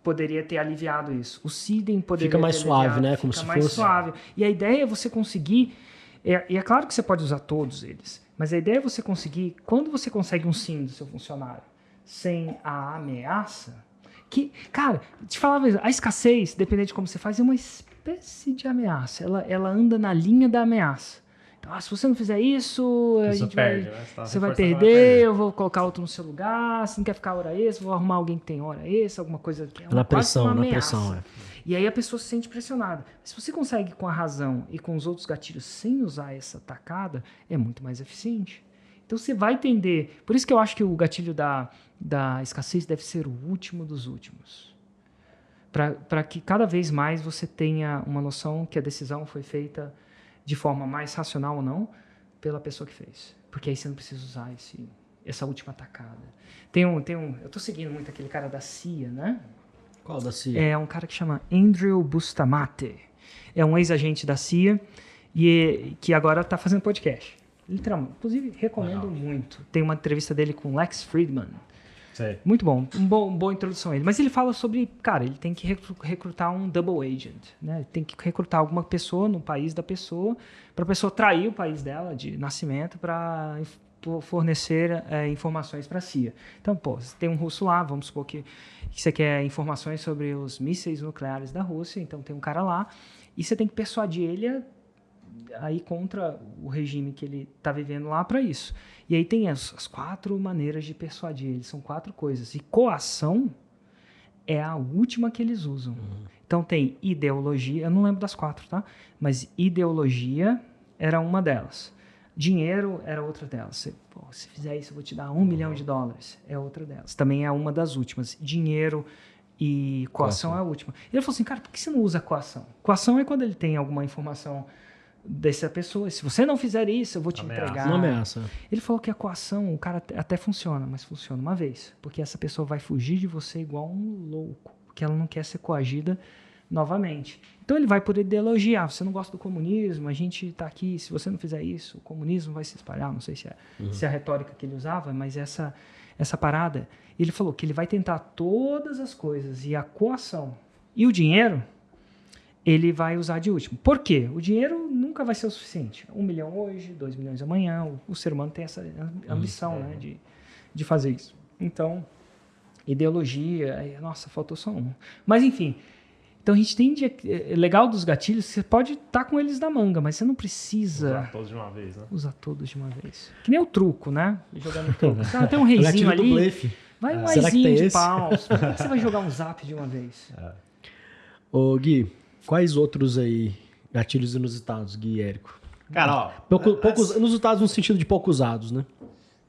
S2: poderia ter aliviado isso. O Sidem poderia
S3: Fica mais
S2: ter
S3: suave,
S2: aliviado,
S3: né? Como
S2: fica
S3: se
S2: mais
S3: fosse.
S2: suave. E a ideia é você conseguir... E é claro que você pode usar todos eles, mas a ideia é você conseguir... Quando você consegue um sim do seu funcionário sem a ameaça... Cara, te falava, a escassez, dependendo de como você faz, é uma espécie de ameaça. Ela anda na linha da ameaça. Então, se você não fizer isso, você vai perder, eu vou colocar outro no seu lugar, se não quer ficar hora extra, vou arrumar alguém que tem hora extra, alguma coisa que é
S3: na pressão,
S2: uma
S3: na pressão,
S2: E aí a pessoa se sente pressionada. Se você consegue com a razão e com os outros gatilhos sem usar essa tacada, é muito mais eficiente. Então você vai entender. Por isso que eu acho que o gatilho da escassez deve ser o último dos últimos. Para que cada vez mais você tenha uma noção que a decisão foi feita de forma mais racional ou não, pela pessoa que fez. Porque aí você não precisa usar essa última tacada. Eu tô seguindo muito aquele cara da CIA, né?
S3: Qual da CIA?
S2: É um cara que chama Andrew Bustamante. É um ex-agente da CIA e que agora tá fazendo podcast. Literalmente. Inclusive, recomendo muito. Tem uma entrevista dele com Lex Friedman.
S1: Sei.
S2: Muito bom. Boa introdução a ele. Mas ele fala sobre, cara, ele tem que recrutar um double agent, né? Ele tem que recrutar alguma pessoa no país da pessoa, para a pessoa trair o país dela de nascimento para fornecer informações para a CIA. Então, você tem um russo lá, vamos supor que você quer informações sobre os mísseis nucleares da Rússia, então tem um cara lá, e você tem que persuadir ele a ir contra o regime que ele está vivendo lá para isso. E aí tem as 4 maneiras de persuadir ele, são 4 coisas. E coação é a última que eles usam. Então tem ideologia, eu não lembro das 4, tá? Mas ideologia era uma delas. Dinheiro era outra delas. Se fizer isso, eu vou te dar $1 milhão, é outra delas. Também é uma das últimas. Dinheiro e coação é a última. Ele falou assim, cara, por que você não usa coação? Coação é quando ele tem alguma informação dessa pessoa. Se você não fizer isso, eu vou te entregar.
S3: Uma ameaça.
S2: Ele falou que a coação, o cara até funciona, mas funciona uma vez. Porque essa pessoa vai fugir de você igual um louco. Porque ela não quer ser coagida novamente. Então ele vai por ideologia. Você não gosta do comunismo, a gente está aqui, se você não fizer isso, o comunismo vai se espalhar. Não sei se é a retórica que ele usava, mas essa parada. Ele falou que ele vai tentar todas as coisas e a coação e o dinheiro ele vai usar de último. Por quê? O dinheiro nunca vai ser o suficiente. 1 milhão hoje, 2 milhões amanhã. O ser humano tem essa ambição, né, de fazer isso. Então, ideologia... Nossa, faltou só um. Mas, enfim. Então, a gente tem... legal dos gatilhos, você pode estar com eles na manga, mas você não precisa...
S1: Usar todos de uma vez, né?
S2: Usar todos de uma vez. Que nem o truco, né? Jogando truco. Tem um reizinho ali...
S3: do blefe.
S2: Vai um
S3: Será que
S2: aizinho
S3: tem
S2: de
S3: esse?
S2: paus. Por que você vai jogar um zap de uma vez?
S3: Ô, Gui, quais outros aí gatilhos inusitados, Gui e Érico?
S1: Cara, ó...
S3: Poucos, inusitados no sentido de pouco usados, né?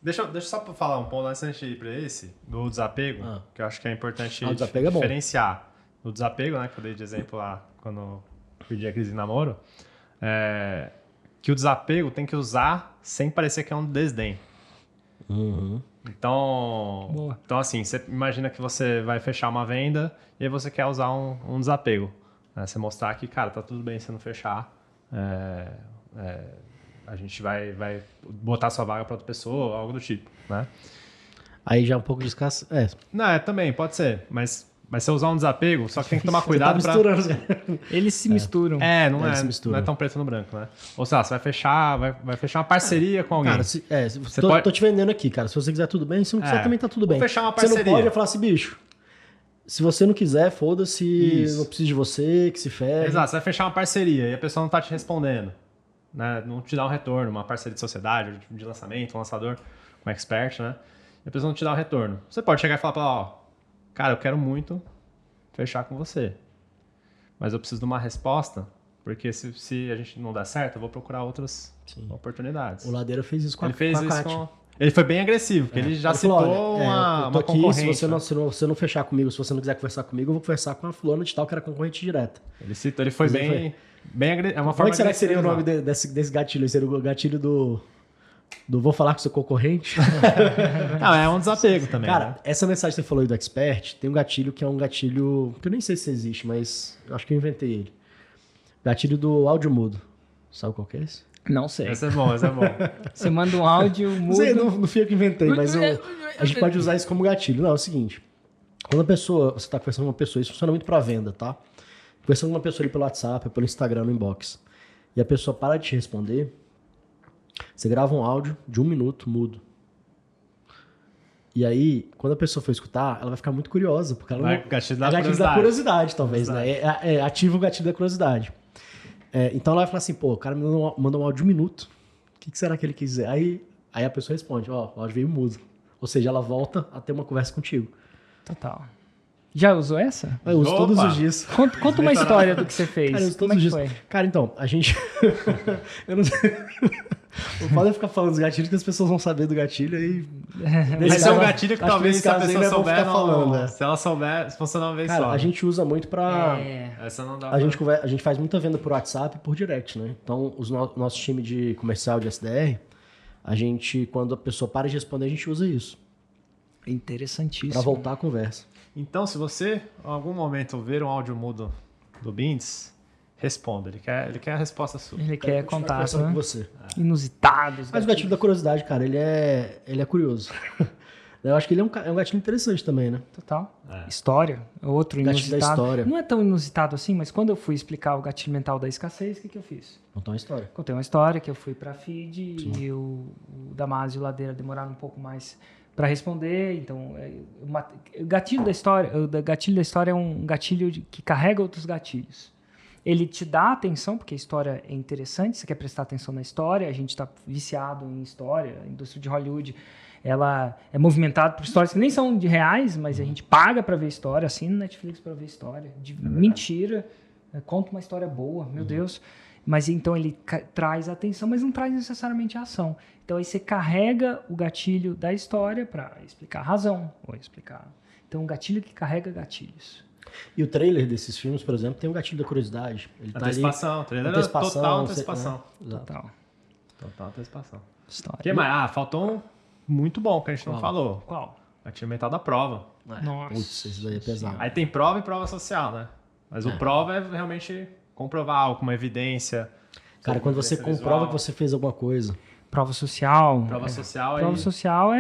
S1: Deixa eu só falar um ponto antes da gente ir pra esse, do desapego, que eu acho que é importante
S3: o desapego é bom.
S1: diferenciar. O desapego, né, que eu dei de exemplo lá quando eu pedi a crise de namoro, que o desapego tem que usar sem parecer que é um desdém. Então, assim, você imagina que você vai fechar uma venda e aí você quer usar um desapego. Né? Você mostrar que, cara, tá tudo bem se não fechar, a gente vai botar sua vaga para outra pessoa, algo do tipo, né?
S3: Aí já é um pouco de escasso.
S1: Não, também, pode ser, mas você usar um desapego, só que tem que tomar cuidado
S3: Você tá
S1: pra...
S3: misturando.
S2: Eles se misturam.
S1: Não
S3: se misturam.
S1: é tão preto no branco, né? Ou seja, você vai fechar uma parceria com alguém.
S3: Cara, tô te vendendo aqui, cara. Se você quiser tudo bem, se não quiser também tá tudo bem.
S1: Vou fechar uma
S3: Você
S1: parceria.
S3: não pode falar assim, bicho, se você não quiser, foda-se,
S1: Isso.
S3: não preciso de você, que se ferre.
S1: Exato, você vai fechar uma parceria e a pessoa não tá te respondendo, né? Não te dá um retorno, uma parceria de sociedade, de lançamento, um lançador, um expert, né? E a pessoa não te dá um retorno. Você pode chegar e falar pra ela, ó, cara, eu quero muito fechar com você, mas eu preciso de uma resposta, porque se a gente não der certo, eu vou procurar outras oportunidades.
S3: O Ladeira fez isso com
S1: Ele
S3: a
S1: fez
S3: com a
S1: isso
S3: Kátia.
S1: com... Ele foi bem agressivo, porque ele já
S3: Ele
S1: citou
S3: falou, olha, eu tô
S1: uma
S3: aqui,
S1: concorrente.
S3: se você não fechar comigo, se você não quiser conversar comigo, eu vou conversar com a fulana de tal, que era concorrente direta.
S1: Ele foi bem agressivo. É uma
S3: Como
S1: forma
S3: é que será que seria o
S1: agressiva.
S3: nome desse gatilho? Seria o gatilho do vou falar com seu concorrente?
S1: Não, é um desapego também,
S3: Cara,
S1: né?
S3: essa mensagem que você falou aí do Expert, tem um gatilho que é um gatilho que eu nem sei se existe, mas eu acho que eu inventei ele. Gatilho do áudio mudo. Sabe qual que é esse?
S2: Não sei.
S1: Esse é bom.
S2: Você manda um áudio,
S3: Não
S2: muda...
S3: sei, não fui eu que inventei, mas a gente pode usar isso como gatilho. Não, é o seguinte. Quando você está conversando com uma pessoa, isso funciona muito para venda, tá? Conversando com uma pessoa ali pelo WhatsApp, pelo Instagram, no inbox, e a pessoa para de te responder, você grava um áudio de 1 minuto, mudo. E aí, quando a pessoa for escutar, ela vai ficar muito curiosa, porque ela
S1: Vai,
S3: não...
S1: gatilho
S3: É gatilho da curiosidade, talvez, né? Ativa o gatilho da curiosidade. Então ela vai falar assim, pô, o cara me mandou um áudio de 1 minuto. O que será que ele quis dizer? Aí a pessoa responde, ó, o áudio veio mudo. Ou seja, ela volta a ter uma conversa contigo.
S2: Total. Já usou essa?
S3: Eu uso todos os dias.
S2: Conta uma história do que você fez.
S3: Cara, eu uso
S2: Como
S3: todos
S2: é
S3: os
S2: que
S3: dias.
S2: foi?
S3: Cara, então, a gente... eu não sei... O foda é ficar falando dos gatilhos que as pessoas vão saber do gatilho e...
S1: Esse é um gatilho que
S3: acho
S1: talvez
S3: nesse
S1: se a
S3: caso aí
S1: pessoa
S3: não é bom
S1: souber,
S3: ficar falando, né?
S1: se ela souber, se funcionar uma vez
S3: Cara,
S1: só.
S3: a gente usa muito pra...
S1: Essa não dá
S3: A gente faz muita venda por WhatsApp e por direct, né? Então, nosso time de comercial de SDR, a gente, quando a pessoa para de responder, a gente usa isso.
S2: Interessantíssimo.
S3: Pra voltar a conversa.
S1: Então, se você, em algum momento, ver um áudio mudo do Bindes, responda. Ele quer a resposta sua.
S2: Ele quer contato,
S3: com
S2: né?
S3: você.
S2: Inusitados.
S3: Mas o gatilho da curiosidade, cara, ele é curioso. Eu acho que ele é um gatilho interessante também, né?
S2: Total. História. Outro
S3: Gatilho da
S2: inusitado.
S3: história.
S2: Não é tão inusitado assim, mas quando eu fui explicar o gatilho mental da escassez, o que eu fiz?
S3: Contar uma história.
S2: Contei uma história que eu fui pra FID e o Damásio e o Ladeira demoraram um pouco mais para responder. Então, o gatilho da história é um gatilho que carrega outros gatilhos. Ele te dá atenção, porque a história é interessante, você quer prestar atenção na história, a gente está viciado em história, a indústria de Hollywood, ela é movimentada por histórias que nem são de reais, mas a gente paga para ver história, assina no Netflix para ver história, de mentira, conta uma história boa, meu Deus. Mas então ele traz atenção, mas não traz necessariamente a ação. Então aí você carrega o gatilho da história para explicar a razão, ou explicar... Então um gatilho que carrega gatilhos.
S3: E o trailer desses filmes, por exemplo, tem um gatilho da curiosidade. Ele tá
S1: Antecipação.
S3: ali,
S1: Trailer
S3: antecipação,
S1: total
S3: não sei,
S1: antecipação.
S3: né?
S2: Total.
S1: Total antecipação.
S2: História.
S1: O que mais? Faltou um muito bom que a gente não falou.
S2: Qual?
S1: Gatilho mental da prova.
S2: Nossa.
S3: Putz, isso daí é pesado.
S1: Aí tem prova e prova social, né? Mas o prova é realmente comprovar algo, uma evidência.
S3: Cara, quando você
S1: evidência
S3: comprova
S1: visual.
S3: que você fez alguma coisa.
S2: Prova social.
S1: Prova social
S2: Prova
S1: aí.
S2: social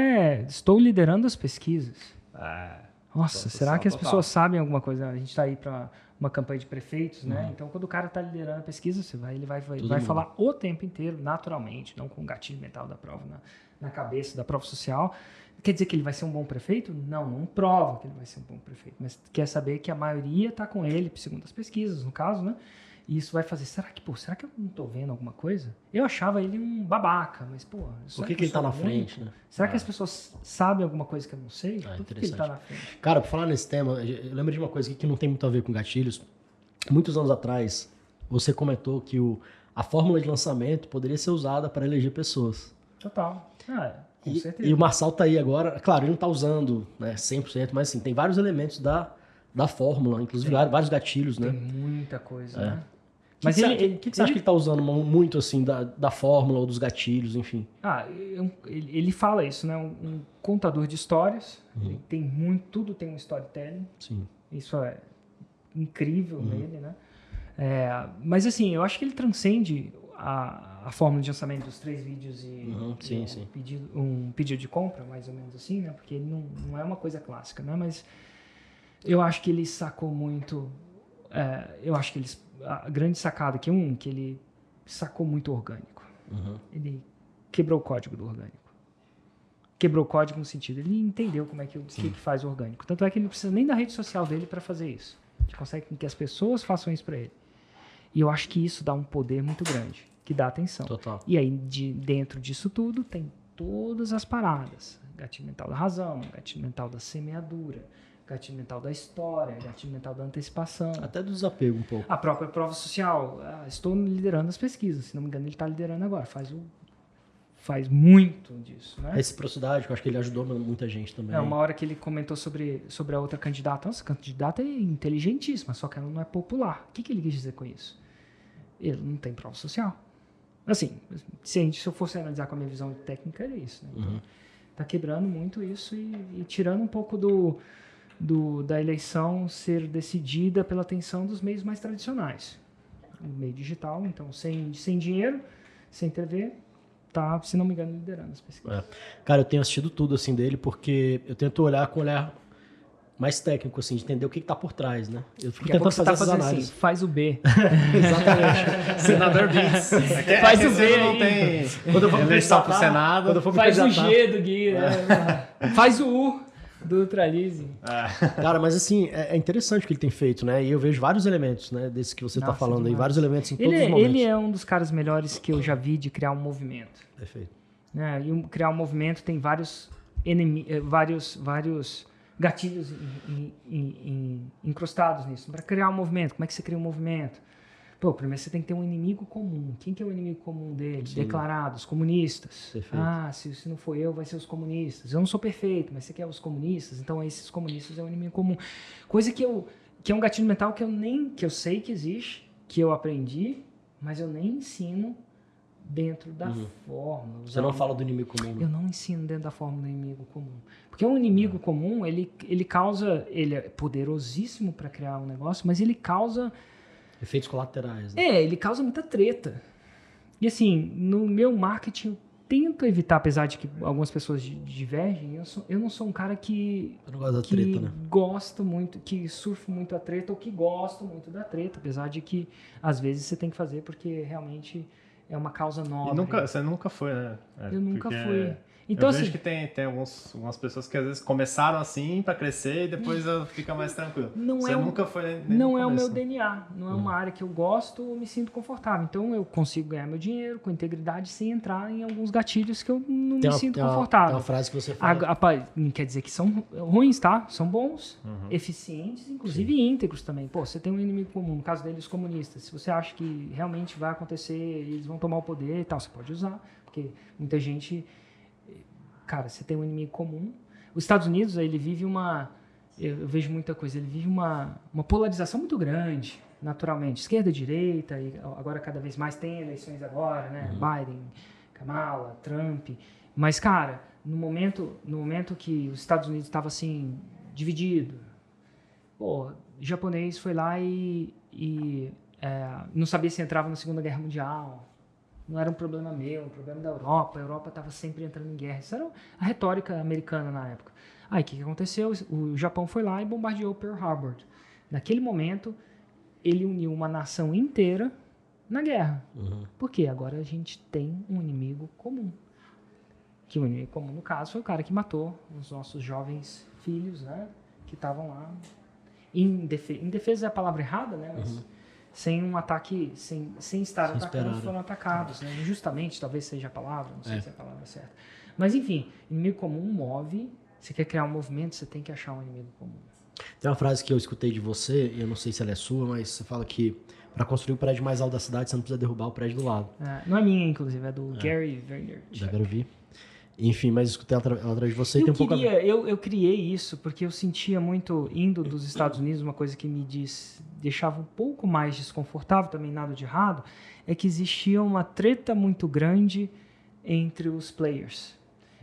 S2: estou liderando as pesquisas.
S1: É,
S2: Nossa,
S1: prova
S2: será
S1: social
S2: que as
S1: total.
S2: pessoas sabem alguma coisa? A gente está aí para uma campanha de prefeitos, né? Então, quando o cara está liderando a pesquisa, ele vai
S3: muda.
S2: falar o tempo inteiro, naturalmente, não com o gatilho mental da prova na cabeça da prova social. Quer dizer que ele vai ser um bom prefeito? Não prova que ele vai ser um bom prefeito, mas quer saber que a maioria está com ele, segundo as pesquisas, no caso, né? E isso vai fazer, será que eu não estou vendo alguma coisa? Eu achava ele um babaca, mas, pô...
S3: Por que ele tá na frente, né?
S2: Será que as pessoas sabem alguma coisa que eu não sei? Por que ele
S3: interessante.
S2: tá na frente?
S3: Cara, pra falar nesse tema, eu lembro de uma coisa aqui que não tem muito a ver com gatilhos. Muitos anos atrás, você comentou que a fórmula de lançamento poderia ser usada para eleger pessoas.
S2: Total. Com certeza.
S3: E o Marçal tá aí agora, claro, ele não tá usando, né, 100%, mas assim, tem vários elementos da fórmula, inclusive vários gatilhos,
S2: Tem
S3: né?
S2: muita coisa, né?
S3: Mas
S2: Mas
S3: o que você acha que ele tá usando muito, assim, da fórmula ou dos gatilhos, enfim?
S2: Ele fala isso, né? Um contador de histórias. Ele tem tudo tem um storytelling.
S3: Sim.
S2: Isso é incrível nele, né? Mas assim, eu acho que ele transcende a fórmula de lançamento dos 3 vídeos e
S3: sim.
S2: Um pedido de compra, mais ou menos assim, né? Porque ele não é uma coisa clássica, né? Mas eu acho que ele sacou muito... eu acho que a grande sacada que ele sacou muito orgânico. Ele quebrou o código do orgânico. Quebrou o código no sentido, ele entendeu como é que faz o orgânico. Tanto é que ele não precisa nem da rede social dele para fazer isso. A gente consegue que as pessoas façam isso para ele. E eu acho que isso dá um poder muito grande, que dá atenção.
S3: Total.
S2: E aí, dentro disso tudo, tem todas as paradas. Gatilho mental da razão, gatilho mental da semeadura, gatilho mental da história, gatilho mental da antecipação.
S3: Até do desapego um pouco.
S2: A própria prova social. Estou liderando as pesquisas. Se não me engano, ele está liderando agora. Faz muito disso, né?
S3: A reciprocidade, que eu acho que ele ajudou muita gente também.
S2: Uma hora que ele comentou sobre a outra candidata. Nossa, a candidata é inteligentíssima, só que ela não é popular. O que ele quis dizer com isso? Ele não tem prova social. Assim, se eu fosse analisar com a minha visão técnica, é isso. Né? Então, tá quebrando muito isso e tirando um pouco da eleição ser decidida pela atenção dos meios mais tradicionais. O meio digital, então, sem dinheiro, sem TV, tá, se não me engano, liderando as pesquisas.
S3: Cara, eu tenho assistido tudo assim dele porque eu tento olhar com um olhar mais técnico, assim, de entender o que tá por trás, né? Eu fico tentando fazer essas análises.
S2: Assim, faz o B.
S3: Exatamente.
S1: Senador Beats.
S2: Faz o B
S1: não
S2: aí.
S1: tem
S3: Quando eu for me
S1: eleição
S3: candidatar,
S1: pro Senado.
S3: quando eu for me
S2: Faz o
S3: candidatar.
S2: G do Gui, né? Faz o U do Ultralize.
S3: Cara, mas assim, é interessante o que ele tem feito, né? E eu vejo vários elementos, né, desse que você tá
S2: Nossa,
S3: falando aí,
S2: demais.
S3: vários elementos em todos os momentos.
S2: Ele é um dos caras melhores que eu já vi de criar um movimento.
S3: Perfeito.
S2: Né? E criar um movimento tem vários gatilhos incrustados nisso. Para criar um movimento, como é que você cria um movimento? Pô, primeiro você tem que ter um inimigo comum. Quem que é o inimigo comum dele?
S3: Sim.
S2: Declarado, os comunistas.
S3: Perfeito.
S2: Se não for eu, vai ser os comunistas. Eu não sou perfeito, mas você quer os comunistas, então esses comunistas é o inimigo comum. Coisa que é um gatilho mental que eu sei que existe, que eu aprendi, mas eu nem ensino dentro da fórmula.
S3: Você não fala do inimigo comum, né?
S2: Eu não ensino dentro da fórmula do inimigo comum. Porque um inimigo comum, ele é poderosíssimo para criar um negócio, mas ele causa...
S3: Efeitos colaterais, né?
S2: ele causa muita treta. E assim, no meu marketing, eu tento evitar, apesar de que algumas pessoas divergem, eu não sou um cara que...
S3: Eu não gosto da treta, né?
S2: gosto muito, que surfo muito a treta, ou que gosto muito da treta, apesar de que, às vezes, você tem que fazer porque realmente é uma causa nobre.
S1: Você nunca foi, né?
S2: Eu nunca
S1: porque
S2: fui. Então,
S1: eu vejo
S2: assim,
S1: que tem algumas pessoas que às vezes começaram assim pra crescer e depois fica mais tranquilo. Você nunca foi nem
S2: não
S1: no
S2: é o meu
S1: começo.
S2: DNA, não é uma área que eu gosto ou me sinto confortável. Então eu consigo ganhar meu dinheiro com integridade sem entrar em alguns gatilhos que eu não me sinto confortável.
S3: Tem uma frase que você fala.
S2: Não quer dizer que são ruins, tá? São bons, eficientes, inclusive íntegros também. Pô, você tem um inimigo comum, no caso deles, os comunistas. Se você acha que realmente vai acontecer, eles vão tomar o poder e tal, você pode usar, porque muita gente... Cara, você tem um inimigo comum. Os Estados Unidos, ele vive eu vejo muita coisa, ele vive uma polarização muito grande, naturalmente. Esquerda, direita, e agora cada vez mais tem eleições agora, né? Biden, Kamala, Trump. Mas, cara, no momento que os Estados Unidos estavam assim, dividido, pô, japonês foi lá e não sabia se entrava na Segunda Guerra Mundial. Não era um problema meu, um problema da Europa. A Europa estava sempre entrando em guerra. Isso era a retórica americana na época. Aí o que aconteceu? O Japão foi lá e bombardeou Pearl Harbor. Naquele momento, ele uniu uma nação inteira na guerra. Porque agora a gente tem um inimigo comum. Que o inimigo comum, no caso, foi o cara que matou os nossos jovens filhos, né? Que estavam lá. Indefesa é a palavra errada, né? Mas sem um ataque, sem estar atacando, foram atacados. Né? Injustamente, talvez seja a palavra, não sei se é a palavra certa. Mas, enfim, inimigo comum move. Você quer criar um movimento, você tem que achar um inimigo comum.
S3: Tem uma frase que eu escutei de você, e eu não sei se ela é sua, mas você fala que para construir o prédio mais alto da cidade, você não precisa derrubar o prédio do lado.
S2: Não é minha, inclusive, é do Gary Vaynerchuk.
S3: Já quero ver. Enfim, mas escutei ela atrás de você e tem um pouco a ver.
S2: Eu criei isso porque eu sentia muito, indo dos Estados Unidos, uma coisa que me deixava um pouco mais desconfortável, também nada de errado, é que existia uma treta muito grande entre os players.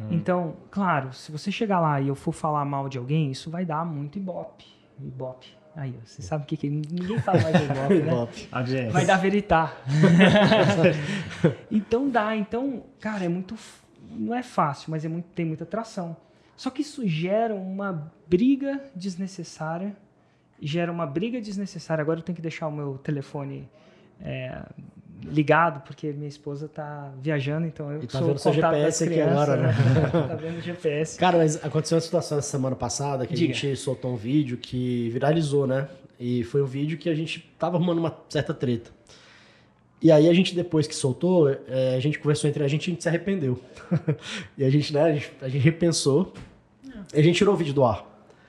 S2: Então, claro, se você chegar lá e eu for falar mal de alguém, isso vai dar muito ibope. Aí, você sabe o que ninguém fala mais de ibope, né? Vai dar veritar. Então cara, não é fácil, mas tem muita atração. Só que isso gera uma briga desnecessária. Agora eu tenho que deixar o meu telefone ligado, porque minha esposa tá viajando, então eu
S3: tá
S2: sou
S3: vendo
S2: o
S3: seu
S2: contato
S3: GPS
S2: das
S3: aqui
S2: crianças,
S3: agora, né?
S2: Tá vendo o GPS.
S3: Cara, mas aconteceu uma situação essa semana passada que
S2: Diga.
S3: a gente soltou um vídeo que viralizou, né? E foi um vídeo que a gente tava arrumando uma certa treta. E aí a gente, depois que soltou, a gente conversou entre a gente se arrependeu. E a gente, né, a gente repensou e a gente tirou o vídeo do ar.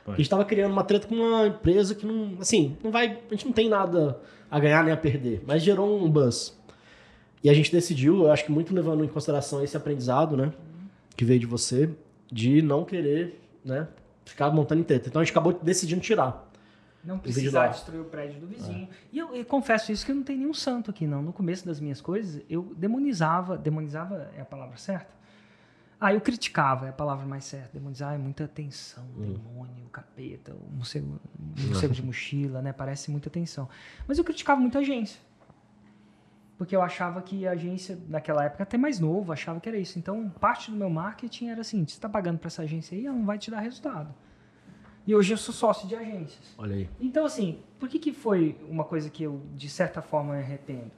S3: A gente tava criando uma treta com uma empresa que não, assim, a gente não tem nada a ganhar nem a perder, mas gerou um buzz. E a gente decidiu, eu acho que muito levando em consideração esse aprendizado, né, que veio de você, de não querer, né, ficar montando em treta. Então a gente acabou decidindo tirar.
S2: Não precisar destruir o prédio do vizinho. E eu confesso isso que eu não tenho nenhum santo aqui, não. No começo das minhas coisas, eu demonizava é a palavra certa? Eu criticava, é a palavra mais certa. Demonizar é muita tensão, demônio, capeta, o morcego de mochila, né? Parece muita tensão. Mas eu criticava muita agência. Porque eu achava que a agência, naquela época, até mais novo, achava que era isso. Então, parte do meu marketing era assim, você está pagando para essa agência aí, ela não vai te dar resultado. E hoje eu sou sócio de agências.
S3: Olha aí.
S2: Então, assim, por que foi uma coisa que eu, de certa forma, me arrependo?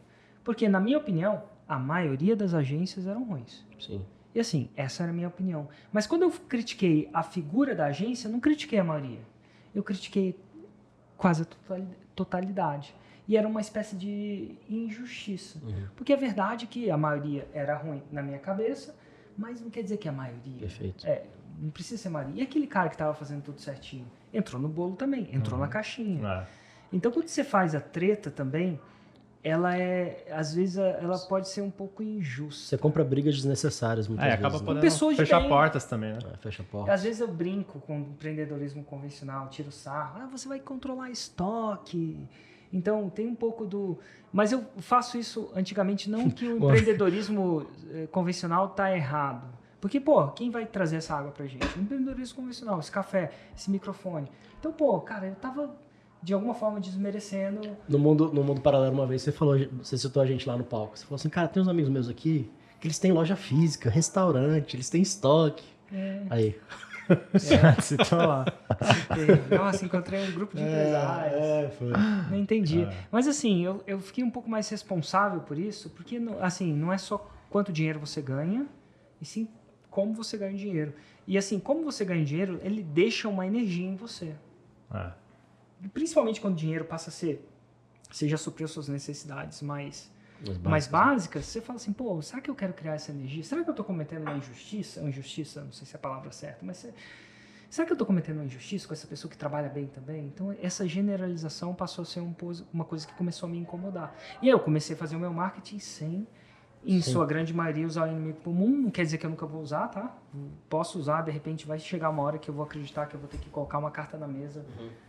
S2: Porque, na minha opinião, a maioria das agências eram ruins.
S3: Sim.
S2: E, assim, essa era a minha opinião. Mas quando eu critiquei a figura da agência, eu não critiquei a maioria. Eu critiquei quase a totalidade. E era uma espécie de injustiça. Porque é verdade que a maioria era ruim na minha cabeça, mas não quer dizer que a maioria...
S3: Perfeito.
S2: Não precisa ser maioria. E aquele cara que estava fazendo tudo certinho? Entrou no bolo também, entrou na caixinha. Então, quando você faz a treta também, às vezes, ela pode ser um pouco injusta.
S3: Você compra brigas desnecessárias muitas vezes.
S1: Acaba
S3: né?
S1: podendo fechar portas também, né?
S3: Fecha portas.
S2: Às vezes eu brinco com o empreendedorismo convencional, tiro sarro. Você vai controlar estoque. Então, tem um pouco do... Mas eu faço isso antigamente, não que o empreendedorismo convencional está errado. Porque, quem vai trazer essa água pra gente? O empreendedorismo convencional, esse café, esse microfone. Então, cara, eu tava, de alguma forma, desmerecendo...
S3: No mundo paralelo, uma vez, você citou a gente lá no palco. Você falou assim, cara, tem uns amigos meus aqui que eles têm loja física, restaurante, eles têm estoque. Aí.
S2: Citou lá. Nossa, encontrei um grupo de empresários.
S3: Foi.
S2: Não entendi. Mas, assim, eu fiquei um pouco mais responsável por isso, porque, assim, não é só quanto dinheiro você ganha, e sim como você ganha dinheiro. E assim, como você ganha dinheiro, ele deixa uma energia em você. Principalmente quando o dinheiro passa a ser... Você já supriu suas necessidades mais básicas. Você fala assim, será que eu quero criar essa energia? Será que eu estou cometendo uma injustiça? Injustiça, não sei se é a palavra certa, mas... Será que eu estou cometendo uma injustiça com essa pessoa que trabalha bem também? Então, essa generalização passou a ser uma coisa que começou a me incomodar. E aí eu comecei a fazer o meu marketing em sua grande maioria, usar o inimigo comum. Não quer dizer que eu nunca vou usar, tá? Posso usar, de repente vai chegar uma hora que eu vou acreditar que eu vou ter que colocar uma carta na mesa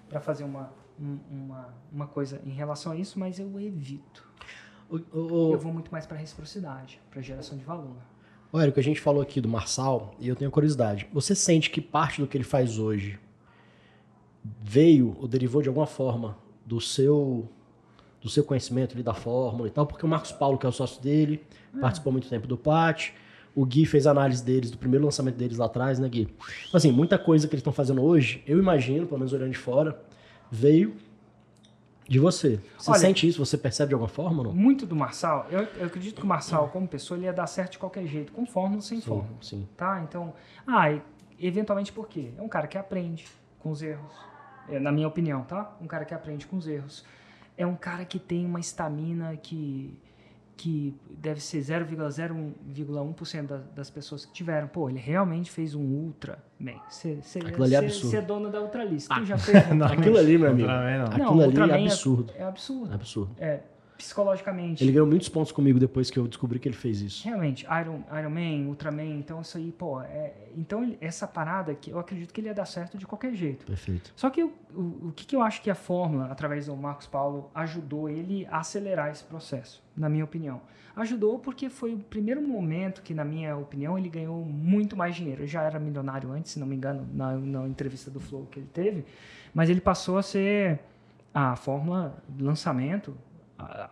S2: para fazer uma coisa em relação a isso, mas eu evito. Eu vou muito mais para reciprocidade, para geração de valor.
S3: Ô, Érico, a gente falou aqui do Marçal e eu tenho curiosidade. Você sente que parte do que ele faz hoje veio ou derivou de alguma forma do seu conhecimento ali da fórmula e tal, porque o Marcos Paulo, que é o sócio dele, participou muito tempo do PAT, o Gui fez análise deles, do primeiro lançamento deles lá atrás, né, Gui? Então, assim, muita coisa que eles estão fazendo hoje, eu imagino, pelo menos olhando de fora, veio de você. Você
S2: Olha,
S3: sente isso? Você percebe de alguma forma ou não?
S2: Muito do Marçal, eu acredito que o Marçal, como pessoa, ele ia dar certo de qualquer jeito, com fórmula ou sem fórmula.
S3: Sim.
S2: Tá? Então, eventualmente por quê? É um cara que aprende com os erros. Na minha opinião, tá? Um cara que aprende com os erros. É um cara que tem uma estamina que deve ser 0,01% das pessoas que tiveram. Pô, ele realmente fez um Ultra. Bem,
S3: aquilo ali é absurdo.
S2: Você é dono da Ultralist. Tu já fez um
S1: Não,
S3: Aquilo ali, meu amigo.
S1: Ultraman, não.
S3: Aquilo ali
S2: Ultraman
S3: é absurdo.
S2: É absurdo.
S3: É absurdo.
S2: Psicologicamente.
S3: Ele ganhou muitos pontos comigo depois que eu descobri que ele fez isso.
S2: Realmente, Iron Man, Ultraman, então isso aí, pô, então essa parada que eu acredito que ele ia dar certo de qualquer jeito.
S3: Perfeito.
S2: Só que o que eu acho que a fórmula, através do Marcos Paulo, ajudou ele a acelerar esse processo, na minha opinião. Ajudou porque foi o primeiro momento que, na minha opinião, ele ganhou muito mais dinheiro. Ele já era milionário antes, se não me engano, na entrevista do Flow que ele teve, mas ele passou a ser a fórmula de lançamento,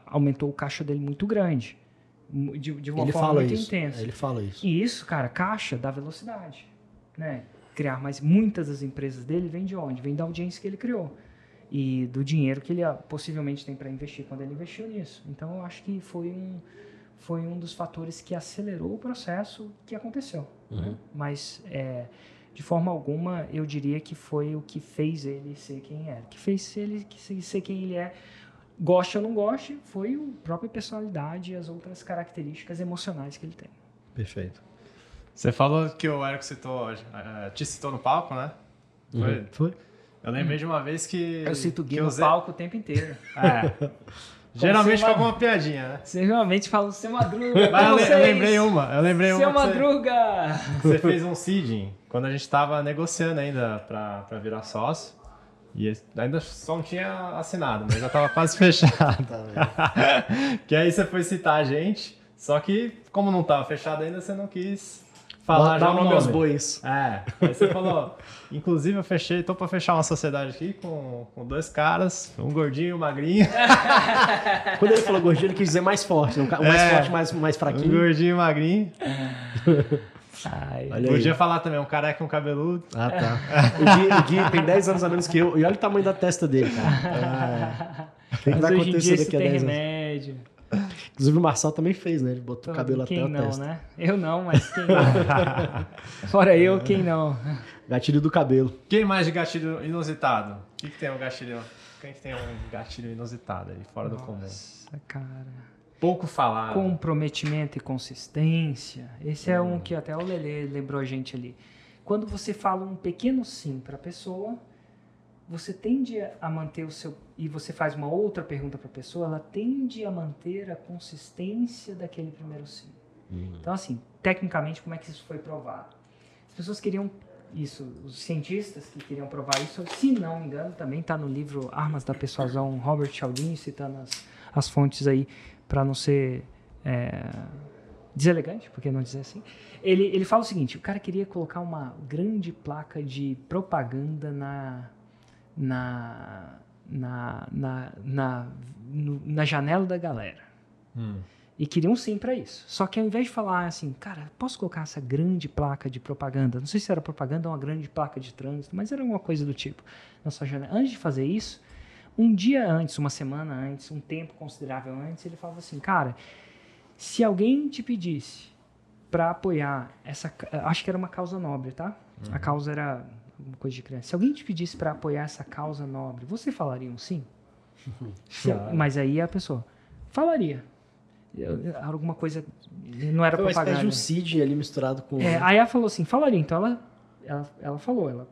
S2: aumentou o caixa dele muito grande, de uma forma muito intensa.
S3: Ele fala isso.
S2: E isso, cara, caixa dá velocidade, né? Criar, mas muitas das empresas dele vêm de onde? Vem da audiência que ele criou e do dinheiro que ele possivelmente tem para investir quando ele investiu nisso. Então, eu acho que foi um dos fatores que acelerou o processo que aconteceu. Né? Mas, de forma alguma, eu diria que foi o que fez ele ser quem era. Que fez ele ser quem ele é. Goste ou não goste, foi a própria personalidade e as outras características emocionais que ele tem.
S3: Perfeito.
S1: Você falou que o Érico te citou no palco, né?
S3: Foi?
S1: Eu lembrei de uma vez que...
S2: Eu cito o Gui
S1: que
S2: no
S1: usei-
S2: palco o tempo inteiro.
S1: Geralmente
S2: Você
S1: com alguma piadinha, né?
S2: Você realmente fala, seu Madruga,
S1: Mas eu lembrei uma. Eu lembrei
S2: seu
S1: uma que
S2: Madruga!
S1: você fez um seeding quando a gente tava negociando ainda pra virar sócio. E ainda só não tinha assinado, mas já tava quase fechado. Que aí você foi citar a gente, só que como não tava fechado ainda, você não quis falar
S3: Dá
S1: já
S3: o
S1: o
S3: nome aos
S1: nome.
S3: bois.
S1: Aí você falou, inclusive tô pra fechar uma sociedade aqui com dois caras, um gordinho e um magrinho.
S3: Quando ele falou gordinho, ele quis dizer mais forte. Um mais forte, mais
S1: Um
S3: fraquinho.
S1: gordinho e um magrinho.
S2: Ai,
S3: Olha aí.
S1: Podia falar também, um careca e um cabeludo.
S3: Ah, tá. O Gui tem 10 anos a menos que eu. E olha o tamanho da testa dele, cara. O que
S2: mas
S3: vai
S2: hoje em dia
S3: acontecer
S2: isso
S3: daqui a
S2: tem
S3: 10 anos?
S2: remédio.
S3: Inclusive o Marçal também fez, né? Ele botou o cabelo até
S2: Quem
S3: a
S2: não,
S3: testa.
S2: né? Eu não, mas quem não? Fora eu, quem não?
S3: Gatilho do cabelo.
S1: Quem mais de gatilho inusitado? O que tem um gatilho... Quem que tem um gatilho inusitado aí, fora do comum?
S2: Nossa, cara.
S1: Pouco falado.
S2: Comprometimento e consistência. Esse é um que até o Lelê lembrou a gente ali. Quando você fala um pequeno sim para a pessoa, você tende a manter o seu... E você faz uma outra pergunta para a pessoa, ela tende a manter a consistência daquele primeiro sim. Então, assim, tecnicamente, como é que isso foi provado? As pessoas queriam isso, os cientistas que queriam provar isso, se não me engano, também está no livro Armas da Persuasão, Robert Cialdini, citando as fontes aí, para não ser deselegante, por que não dizer assim? Ele fala o seguinte, o cara queria colocar uma grande placa de propaganda na janela da galera. E queria um sim para isso. Só que ao invés de falar assim, cara, posso colocar essa grande placa de propaganda? Não sei se era propaganda ou uma grande placa de trânsito, mas era alguma coisa do tipo na sua janela. Antes de fazer isso, um dia antes, uma semana antes, um tempo considerável antes, ele falava assim, cara, se alguém te pedisse para apoiar essa... Acho que era uma causa nobre, tá? A causa era uma coisa de criança. Se alguém te pedisse para apoiar essa causa nobre, você falaria um sim? Mas aí a pessoa falaria. Alguma coisa... Não era
S3: Foi uma
S2: propaganda.
S3: espécie de um seed ali misturado com...
S2: Aí ela falou assim, falaria. Então ela falou, ela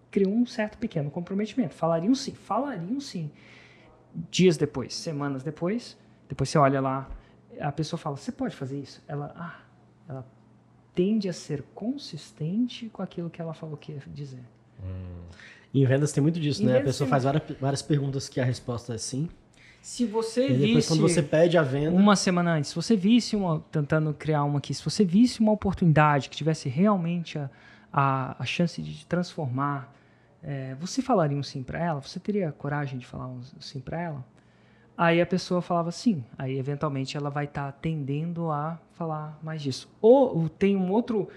S2: criou um certo pequeno comprometimento. Falariam sim. Dias depois, semanas depois você olha lá, a pessoa fala, você pode fazer isso? Ela tende a ser consistente com aquilo que ela falou que ia dizer.
S3: Em vendas tem muito disso,
S2: Em
S3: né? A
S2: vendas
S3: pessoa
S2: tem
S3: faz várias perguntas que a resposta é sim.
S2: Se você
S3: E depois
S2: visse
S3: quando você pede a venda...
S2: uma semana antes, se você visse tentando criar uma aqui, se você visse uma oportunidade que tivesse realmente a chance de te transformar você falaria um sim para ela? Você teria coragem de falar um sim para ela? Aí a pessoa falava sim. Aí, eventualmente, ela vai estar tendendo a falar mais disso. Ou tem um outro,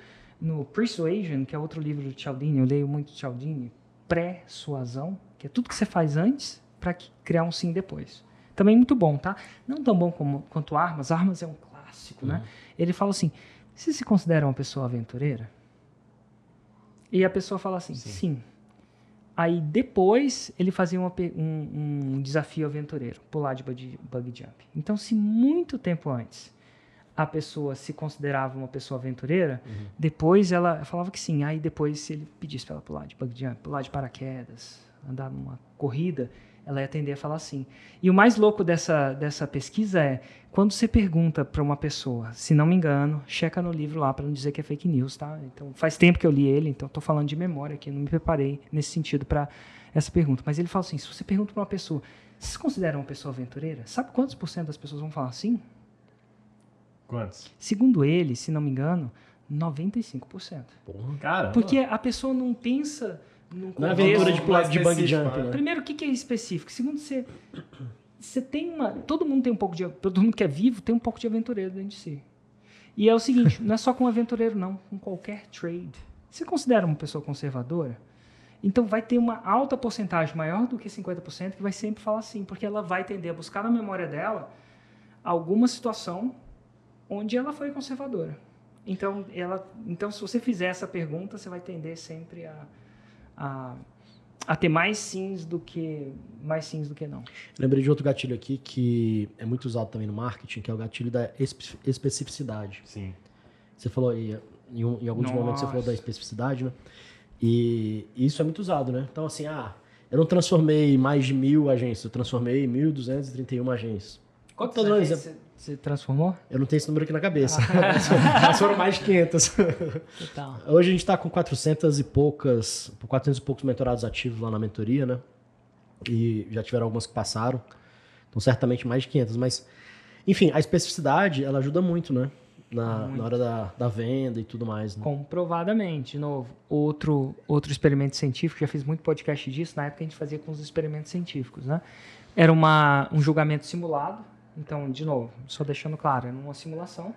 S2: no Persuasion, que é outro livro do Cialdini, eu leio muito Cialdini, Persuasão, que é tudo que você faz antes para criar um sim depois. Também muito bom, tá? Não tão bom quanto Armas. Armas é um clássico, né? Ele fala assim, você se considera uma pessoa aventureira? E a pessoa fala assim, sim. Aí depois ele fazia um desafio aventureiro, pular de bug jump. Então, se muito tempo antes a pessoa se considerava uma pessoa aventureira, depois ela falava que sim. Aí depois, se ele pedisse para ela pular de bug jump, pular de paraquedas, andar numa corrida, ela ia tender a falar sim. E o mais louco dessa pesquisa é, quando você pergunta para uma pessoa, se não me engano, checa no livro lá para não dizer que é fake news, tá? Então, faz tempo que eu li ele, então estou falando de memória aqui, não me preparei nesse sentido para essa pergunta. Mas ele fala assim, se você pergunta para uma pessoa, você se considera uma pessoa aventureira? Sabe quantos por cento das pessoas vão falar sim?
S1: Quantos?
S2: Segundo ele, se não me engano, 95%.
S3: Porra.
S1: Caramba.
S2: Porque a pessoa não pensa num
S3: Não é
S2: contexto
S3: aventura de pular
S1: mais
S3: de bug
S1: específico,
S3: jump, né?
S2: Primeiro, o que é específico? Segundo, você tem uma... Todo mundo tem um pouco de... Todo mundo que é vivo tem um pouco de aventureiro dentro de si. E é o seguinte, não é só com aventureiro, não. Com qualquer trade. Você considera uma pessoa conservadora? Então, vai ter uma alta porcentagem, maior do que 50%, que vai sempre falar sim. Porque ela vai tender a buscar na memória dela alguma situação onde ela foi conservadora. Então, se você fizer essa pergunta, você vai tender sempre a ter mais sims do que não.
S3: Lembrei de outro gatilho aqui que é muito usado também no marketing, que é o gatilho da especificidade.
S1: Sim.
S3: Você falou aí, em alguns momentos você falou da especificidade, né? E isso é muito usado, né? Então, assim, eu não transformei mais de 1.000 agências, eu transformei 1.231 agências.
S2: Quantas agências você transformou?
S3: Eu não tenho esse número aqui na cabeça. Mas foram mais de 500.
S2: Total.
S3: Hoje a gente está com 400 e poucos mentorados ativos lá na mentoria, né? E já tiveram algumas que passaram. Então, certamente mais de 500. Mas, enfim, a especificidade, ela ajuda muito, né? Na hora da venda e tudo mais. Né?
S2: Comprovadamente. De novo, outro experimento científico, já fiz muito podcast disso, na época a gente fazia com os experimentos científicos, né? Era um julgamento simulado. Então, de novo, só deixando claro, era uma simulação,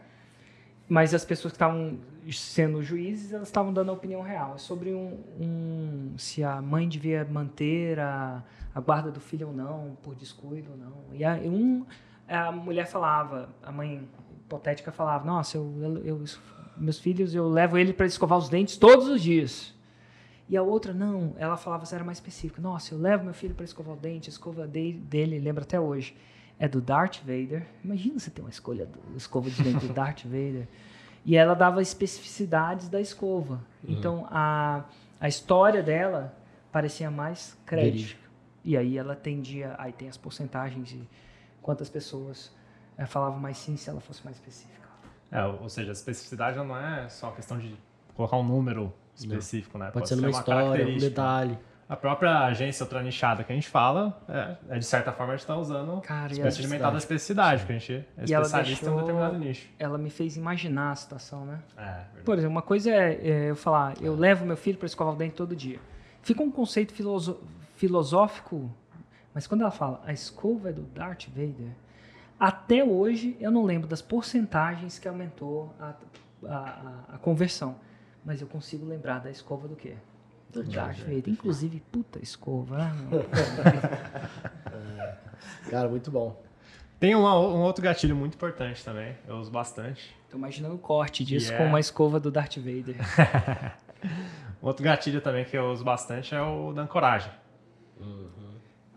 S2: mas as pessoas que estavam sendo juízes, elas estavam dando a opinião real. É sobre se a mãe devia manter a guarda do filho ou não, por descuido ou não. E a mulher falava, a mãe hipotética falava, nossa, meus filhos, eu levo ele para escovar os dentes todos os dias. E a outra, não, ela falava, era mais específica, nossa, eu levo meu filho para escovar o dente, a escova dele, lembra até hoje, é do Darth Vader. Imagina você ter uma escova de dente do Darth Vader. E ela dava especificidades da escova. Então, a história dela parecia mais crédito. E aí ela tendia... Aí tem as porcentagens de quantas pessoas falavam mais sim se ela fosse mais específica.
S1: Ou seja, a especificidade não é só questão de colocar um número específico, né?
S3: Pode ser numa história, um detalhe.
S1: A própria agência outra nichada que a gente fala, de certa forma a gente está usando experimental da especificidade, porque a gente é especialista em um determinado nicho.
S2: Ela me fez imaginar a situação, né?
S1: Verdade.
S2: Por exemplo, uma coisa é eu falar, eu levo meu filho para escovar o dente todo dia. Fica um conceito filosófico, mas quando ela fala, a escova é do Darth Vader, até hoje eu não lembro das porcentagens que aumentou a conversão, mas eu consigo lembrar da escova do quê? Do Darth Vader. Inclusive, puta escova.
S3: Cara, muito bom.
S1: Tem um outro gatilho muito importante também, eu uso bastante.
S2: Tô imaginando o corte disso com uma escova do Darth Vader.
S1: Outro gatilho também que eu uso bastante é o da ancoragem.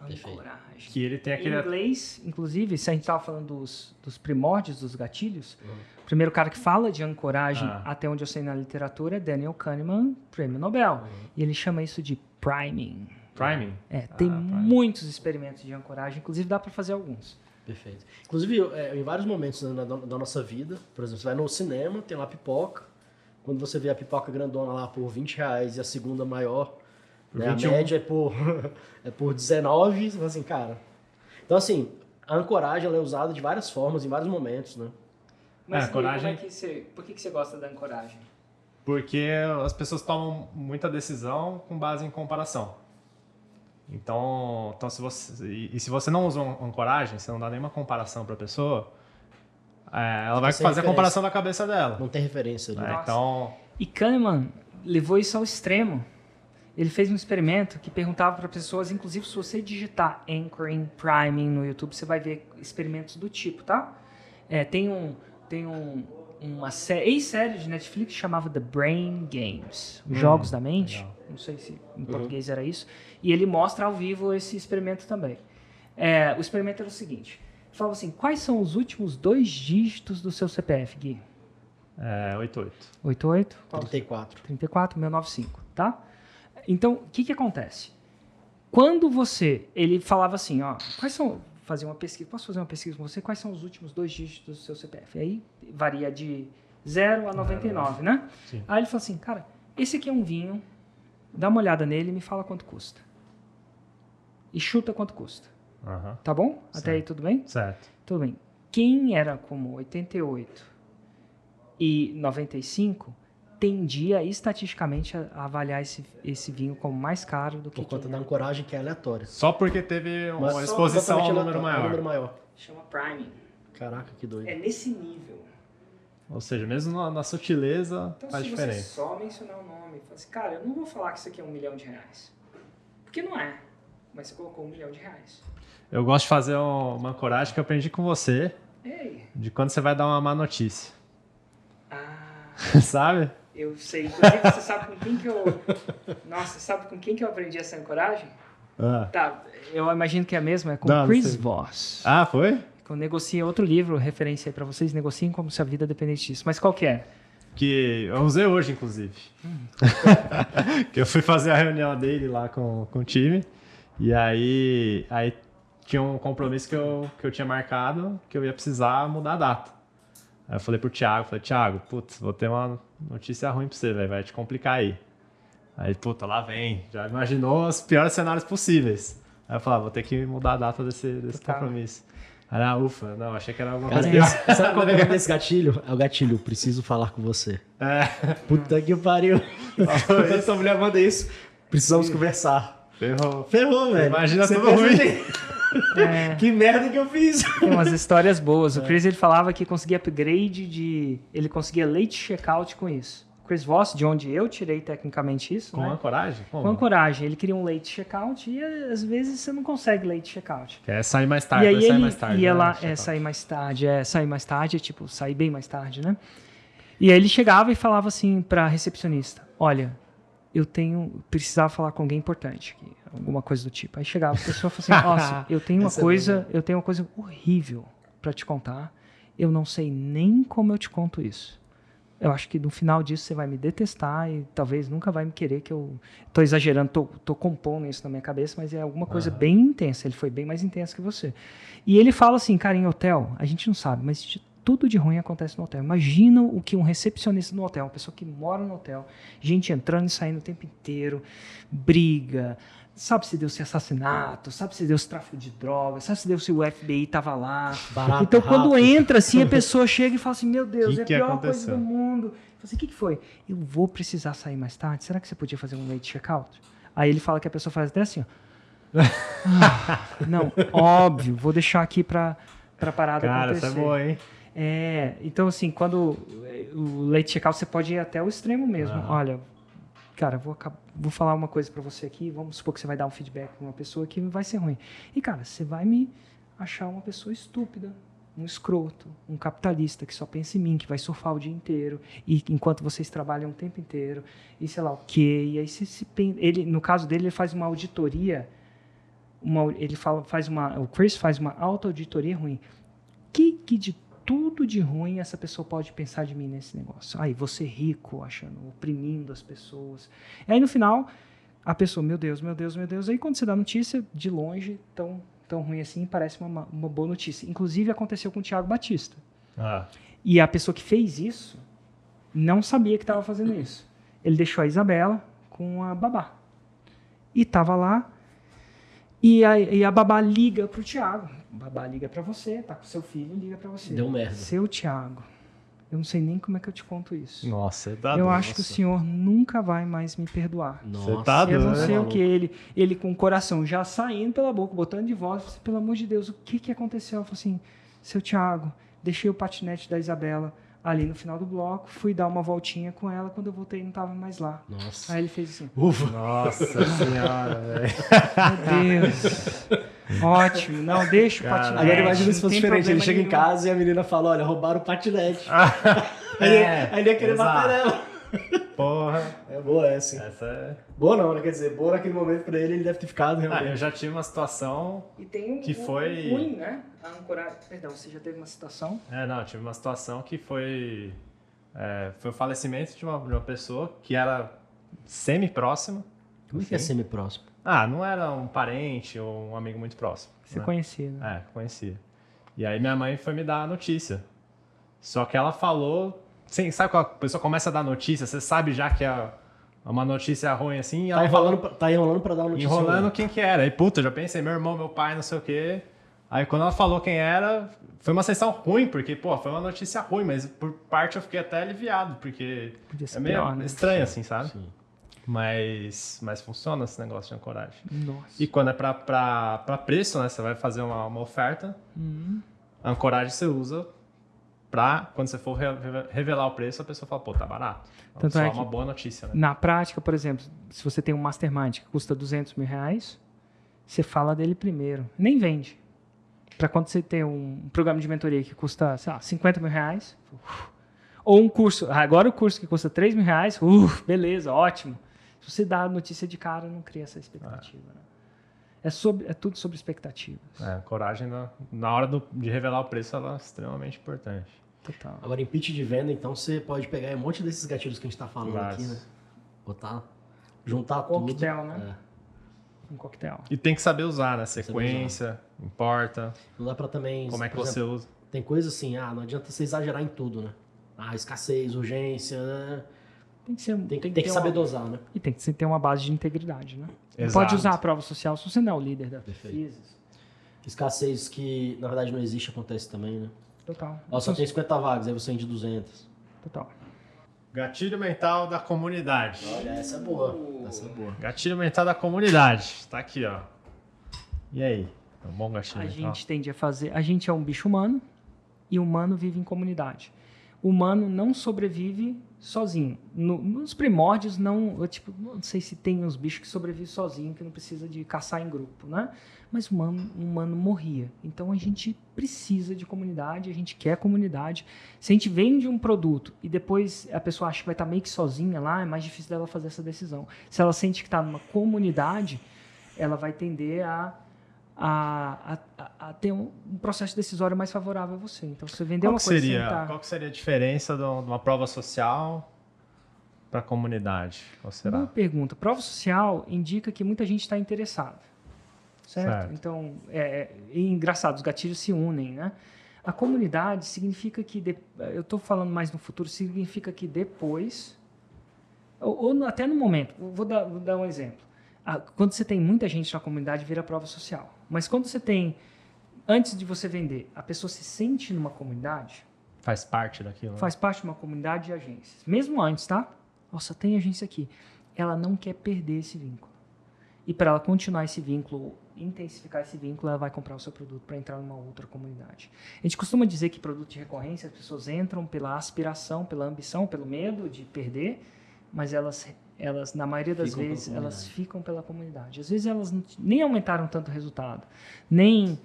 S2: Ancoragem.
S1: Que ele tem aquele...
S2: Em inglês, inclusive, se a gente estava falando dos primórdios dos gatilhos, o primeiro cara que fala de ancoragem, até onde eu sei na literatura, é Daniel Kahneman, prêmio Nobel. E ele chama isso de priming.
S1: Priming?
S2: Tem muitos experimentos de ancoragem, inclusive dá para fazer alguns.
S3: Perfeito. Inclusive, em vários momentos da nossa vida, por exemplo, você vai no cinema, tem lá pipoca, quando você vê a pipoca grandona lá por R$20 e a segunda maior, né, a média é por 19, você fala assim, cara... Então, assim, a ancoragem ela é usada de várias formas, em vários momentos, né?
S2: Mas
S1: ancoragem...
S2: por que você gosta da ancoragem?
S1: Porque as pessoas tomam muita decisão com base em comparação. Então se você não usa uma ancoragem, você não dá nenhuma comparação para a pessoa, ela vai
S3: Sem
S1: fazer a
S3: referência.
S1: comparação na cabeça dela.
S3: Não tem referência ali.
S2: Nossa.
S1: Então,
S2: E Kahneman levou isso ao extremo. Ele fez um experimento que perguntava para pessoas, inclusive se você digitar anchoring, priming no YouTube, você vai ver experimentos do tipo, tá? Tem uma ex-série de Netflix que chamava The Brain Games, os Jogos da Mente.
S1: legal.
S2: Não sei se em português era isso. E ele mostra ao vivo esse experimento também. O experimento era o seguinte. Ele falava assim, quais são os últimos 2 dígitos do seu CPF, Gui?
S1: 88.
S2: 88?
S3: 34.
S2: 34.695, tá? Então, o que acontece? Quando ele falava assim, ó, fazer uma pesquisa, posso fazer uma pesquisa com você? Quais são os últimos 2 dígitos do seu CPF? Aí varia de 0 a 99, né?
S1: Sim.
S2: Aí ele falou assim, cara, esse aqui é um vinho, dá uma olhada nele e me fala quanto custa. E chuta quanto custa.
S1: Aham.
S2: Tá bom? Até
S1: Certo.
S2: aí tudo bem?
S1: Certo.
S2: Tudo bem. Quem era como 88 e 95 tendia estatisticamente a avaliar esse vinho como mais caro do que
S3: Por conta
S2: quem
S3: da
S2: era.
S3: ancoragem que é aleatória.
S1: Só porque teve
S3: Mas
S1: uma exposição ao
S3: totalmente
S1: número
S3: aleatório,
S1: maior.
S3: número maior.
S2: Chama priming.
S3: Caraca, que doido.
S2: É nesse nível.
S1: Ou seja, mesmo na sutileza
S2: Então,
S1: faz
S2: se
S1: diferença.
S2: você só mencionar o nome, fala assim, cara, eu não vou falar que isso aqui é R$1 milhão. Porque não é. Mas você colocou R$1 milhão.
S1: Eu gosto de fazer uma ancoragem que eu aprendi com você,
S2: Ei.
S1: de quando você vai dar uma má notícia.
S2: Ah,
S1: Sabe?
S2: eu sei. Inclusive, você sabe com quem que eu... Nossa, sabe com quem que eu aprendi essa ancoragem?
S1: Ah,
S2: Tá, eu imagino que é a mesma, é com
S1: Não, não
S2: Chris
S1: sei.
S2: Voss.
S1: Ah, foi?
S2: Que eu negociei outro livro, referência aí pra vocês, negociem como se a vida dependesse disso. Mas qual que é?
S1: Que eu usei hoje, inclusive. Que eu fui fazer a reunião dele lá com o time. E aí tinha um compromisso que eu tinha marcado, que eu ia precisar mudar a data. Aí eu falei pro Thiago, putz, vou ter uma notícia ruim pra você, velho, vai te complicar aí. Aí, puta, lá vem. Já imaginou os piores cenários possíveis. Aí eu falei, vou ter que mudar a data desse
S2: Tá.
S1: compromisso. Aí, ufa, não, achei que era alguma
S3: Cara,
S1: coisa.
S3: sabe qual é o nome desse gatilho? É o gatilho, preciso falar com você. Puta que pariu. Quando essa mulher manda isso, precisamos conversar.
S1: Ferrou.
S3: Ferrou, velho.
S1: Imagina
S3: Você
S1: tudo
S3: pensa
S1: ruim.
S3: assim, que merda que eu fiz.
S2: Tem umas histórias boas. O Chris, ele falava que conseguia upgrade ele conseguia late checkout com isso. Chris Voss, de onde eu tirei tecnicamente isso,
S1: Com
S2: né?
S1: ancoragem? Como?
S2: Com ancoragem. Ele queria um late checkout e às vezes você não consegue late checkout.
S1: Que é sair mais tarde,
S2: E aí
S1: vai sair
S2: ele
S1: mais tarde.
S2: ia
S1: né?
S2: lá,
S1: Checkout.
S2: sair mais tarde, tipo, sair bem mais tarde, né? E aí ele chegava e falava assim pra recepcionista, olha, precisava falar com alguém importante aqui, alguma coisa do tipo. Aí chegava a pessoa e falava assim, nossa, eu tenho uma coisa horrível pra te contar, eu não sei nem como eu te conto isso. Eu acho que no final disso você vai me detestar e talvez nunca vai me querer, que eu tô exagerando, tô compondo isso na minha cabeça, mas é alguma coisa bem intensa. Ele foi bem mais intenso que você. E ele fala assim, cara, em hotel, a gente não sabe, mas tudo de ruim acontece no hotel. Imagina o que um recepcionista no hotel, uma pessoa que mora no hotel, gente entrando e saindo o tempo inteiro, briga, sabe se deu se assassinato, sabe se deu se tráfico de drogas, sabe se deu se o FBI tava lá.
S3: Barato,
S2: Então, quando
S3: rato.
S2: entra assim, a pessoa chega e fala assim, meu Deus,
S1: Que
S2: é a
S1: que
S2: pior
S1: aconteceu?
S2: coisa do mundo. Eu falo assim, o que foi? Eu vou precisar sair mais tarde, será que você podia fazer um late checkout? Aí ele fala que a pessoa faz até assim, ó. Não, óbvio, vou deixar aqui pra parada
S1: Cara,
S2: acontecer.
S1: essa é boa, hein?
S2: Então assim, quando o late checkout você pode ir até o extremo mesmo.
S1: Aham.
S2: Olha, cara, vou falar uma coisa pra você aqui, vamos supor que você vai dar um feedback pra uma pessoa que vai ser ruim. E cara, você vai me achar uma pessoa estúpida, um escroto, um capitalista que só pensa em mim, que vai surfar o dia inteiro, e enquanto vocês trabalham o tempo inteiro, e sei lá o quê, e aí ele, no caso dele, ele faz uma auditoria, o Chris faz uma auto-auditoria ruim. Que de tudo de ruim essa pessoa pode pensar de mim nesse negócio? Aí, você rico, oprimindo as pessoas. E aí, no final, a pessoa, meu Deus. Aí, quando você dá notícia, de longe, tão ruim assim, parece uma boa notícia. Inclusive, aconteceu com o Thiago Batista. E a pessoa que fez isso não sabia que estava fazendo isso. Ele deixou a Isabela com a babá. E estava lá, e a babá liga pro Thiago. Babá liga pra você, tá com seu filho, liga pra você.
S3: Deu merda.
S2: Seu Thiago, Eu não sei nem como é que eu te conto isso.
S1: Nossa, tá
S2: Eu acho que o senhor nunca vai mais me perdoar.
S3: Nossa,
S1: tá
S2: Eu não
S1: doido,
S2: sei
S1: né,
S2: o que. Ele com o coração já saindo pela boca, botando de volta. Eu falei, pelo amor de Deus, o que aconteceu? Eu falei assim, seu Thiago, deixei o patinete da Isabela ali no final do bloco, fui dar uma voltinha com ela, quando eu voltei não estava mais lá.
S3: Nossa.
S2: Aí ele fez assim,
S3: Ufa.
S1: Nossa senhora, velho.
S2: meu Deus, ótimo, não, deixa o
S1: Cara,
S2: patinete.
S3: Agora imagina se
S2: não
S3: fosse
S2: tem
S3: diferente. Ele
S2: problema
S3: chega em
S2: nenhum.
S3: casa e a menina fala, olha, roubaram o patinete. Aí ele ia querer
S1: exato.
S3: bater nela.
S1: Porra.
S3: É boa essa, hein?
S1: Essa é...
S3: Boa não, né? Quer dizer, boa naquele momento pra ele deve ter ficado
S1: Ah, eu
S3: realmente.
S1: já tive uma situação...
S2: E tem um
S1: Que foi-
S2: ruim, né? A ancoragem. Perdão, você já teve uma situação?
S1: Não, tive uma situação que foi o falecimento de uma pessoa que era semi-próxima.
S3: Como é que é semi-próximo?
S1: Ah, não era um parente ou um amigo muito próximo.
S2: Você
S1: né?
S2: conhecia, né?
S1: Conhecia. E aí minha mãe foi me dar a notícia. Só que ela falou... Sim, sabe quando a pessoa começa a dar notícia, você sabe já que é uma notícia ruim assim, e
S3: Tá
S1: ela
S3: enrolando pra dar uma notícia.
S1: enrolando
S3: ruim.
S1: quem que era. Aí, puta, eu já pensei, meu irmão, meu pai, não sei o quê. Aí quando ela falou quem era, foi uma sensação ruim, porque, pô, foi uma notícia ruim, mas por parte eu fiquei até aliviado, porque
S2: Podia ser
S1: é meio
S2: pior, né?
S1: estranho assim, sabe?
S3: Sim.
S1: Mas funciona esse negócio de ancoragem.
S2: Nossa.
S1: E quando é pra preço, né, você vai fazer uma oferta, a ancoragem você usa pra, quando você for revelar o preço, a pessoa fala, pô, tá barato.
S2: Tanto
S1: Só
S2: é
S1: uma
S2: que-
S1: boa notícia, né?
S2: Na prática, por exemplo, se você tem um mastermind que custa R$200 mil, você fala dele primeiro. Nem vende. Para quando você tem um programa de mentoria que custa, sei lá, R$50 mil, ou um curso, agora o curso que custa R$3 mil, beleza, ótimo. Se você dá a notícia de cara, não cria essa expectativa. Né? É tudo sobre expectativas.
S1: A ancoragem, na hora de revelar o preço, ela é extremamente importante.
S2: Total.
S3: Agora, em pitch de venda, então, você pode pegar um monte desses gatilhos que a gente tá falando
S1: Vários.
S3: aqui, né? Botar, juntar tudo.
S2: Coquetel, né? Um coquetel.
S1: E tem que saber usar, né? Sequência, importa,
S3: Não dá pra também...
S1: como é que
S3: por
S1: você
S3: exemplo,
S1: usa.
S3: Tem coisa assim, não adianta você exagerar em tudo, né? Escassez, urgência, né?
S2: Tem que ser,
S3: Tem que
S2: ter
S3: saber
S2: uma-
S3: dosar, né?
S2: E tem que ter uma base de integridade, né? Não
S1: Exato.
S2: pode usar a prova social se você não é o líder da
S3: Perfeito.
S2: FISIS.
S3: Escassez que, na verdade, não existe, acontece também, né?
S2: Total.
S3: Ó, só tem 50 vagas, aí você vende 200.
S2: Total.
S1: Gatilho mental da comunidade.
S3: Olha, essa é boa. Essa é boa.
S1: Gatilho mental da comunidade. Tá aqui, ó. E aí? É um bom gatilho
S2: A
S1: mental?
S2: gente tende a fazer... A gente é um bicho humano e o humano vive em comunidade. O humano não sobrevive sozinho. Nos primórdios, não sei se tem uns bichos que sobrevivem sozinho, que não precisa de caçar em grupo, né? Mas o humano morria. Então, a gente precisa de comunidade, a gente quer comunidade. Se a gente vende um produto e depois a pessoa acha que vai estar meio que sozinha lá, é mais difícil dela fazer essa decisão. Se ela sente que está numa comunidade, ela vai tender a ter um processo decisório mais favorável a você. Então, se você vender
S1: Qual
S2: uma
S1: que
S2: coisa
S1: seria,
S2: sem tá-
S1: qual que seria a diferença de uma prova social para a comunidade? Qual será?
S2: Boa pergunta. Prova social indica que muita gente está interessada. Certo?
S1: Certo.
S2: Então, é engraçado, os gatilhos se unem, né? A comunidade significa que, eu estou falando mais no futuro, significa que depois, ou até no momento, vou dar um exemplo. Quando você tem muita gente na comunidade, vira prova social. Mas quando você tem, antes de você vender, a pessoa se sente numa comunidade,
S1: Faz parte daquilo. né?
S2: faz parte de uma comunidade de agências. Mesmo antes, tá? Nossa, tem agência aqui. Ela não quer perder esse vínculo. E para ela continuar esse vínculo, intensificar esse vínculo, ela vai comprar o seu produto para entrar numa outra comunidade. A gente costuma dizer que produto de recorrência, as pessoas entram pela aspiração, pela ambição, pelo medo de perder, mas elas na maioria das
S3: Ficam pela
S2: vezes, elas
S3: comunidade.
S2: ficam pela comunidade. Às vezes elas nem aumentaram tanto o resultado, nem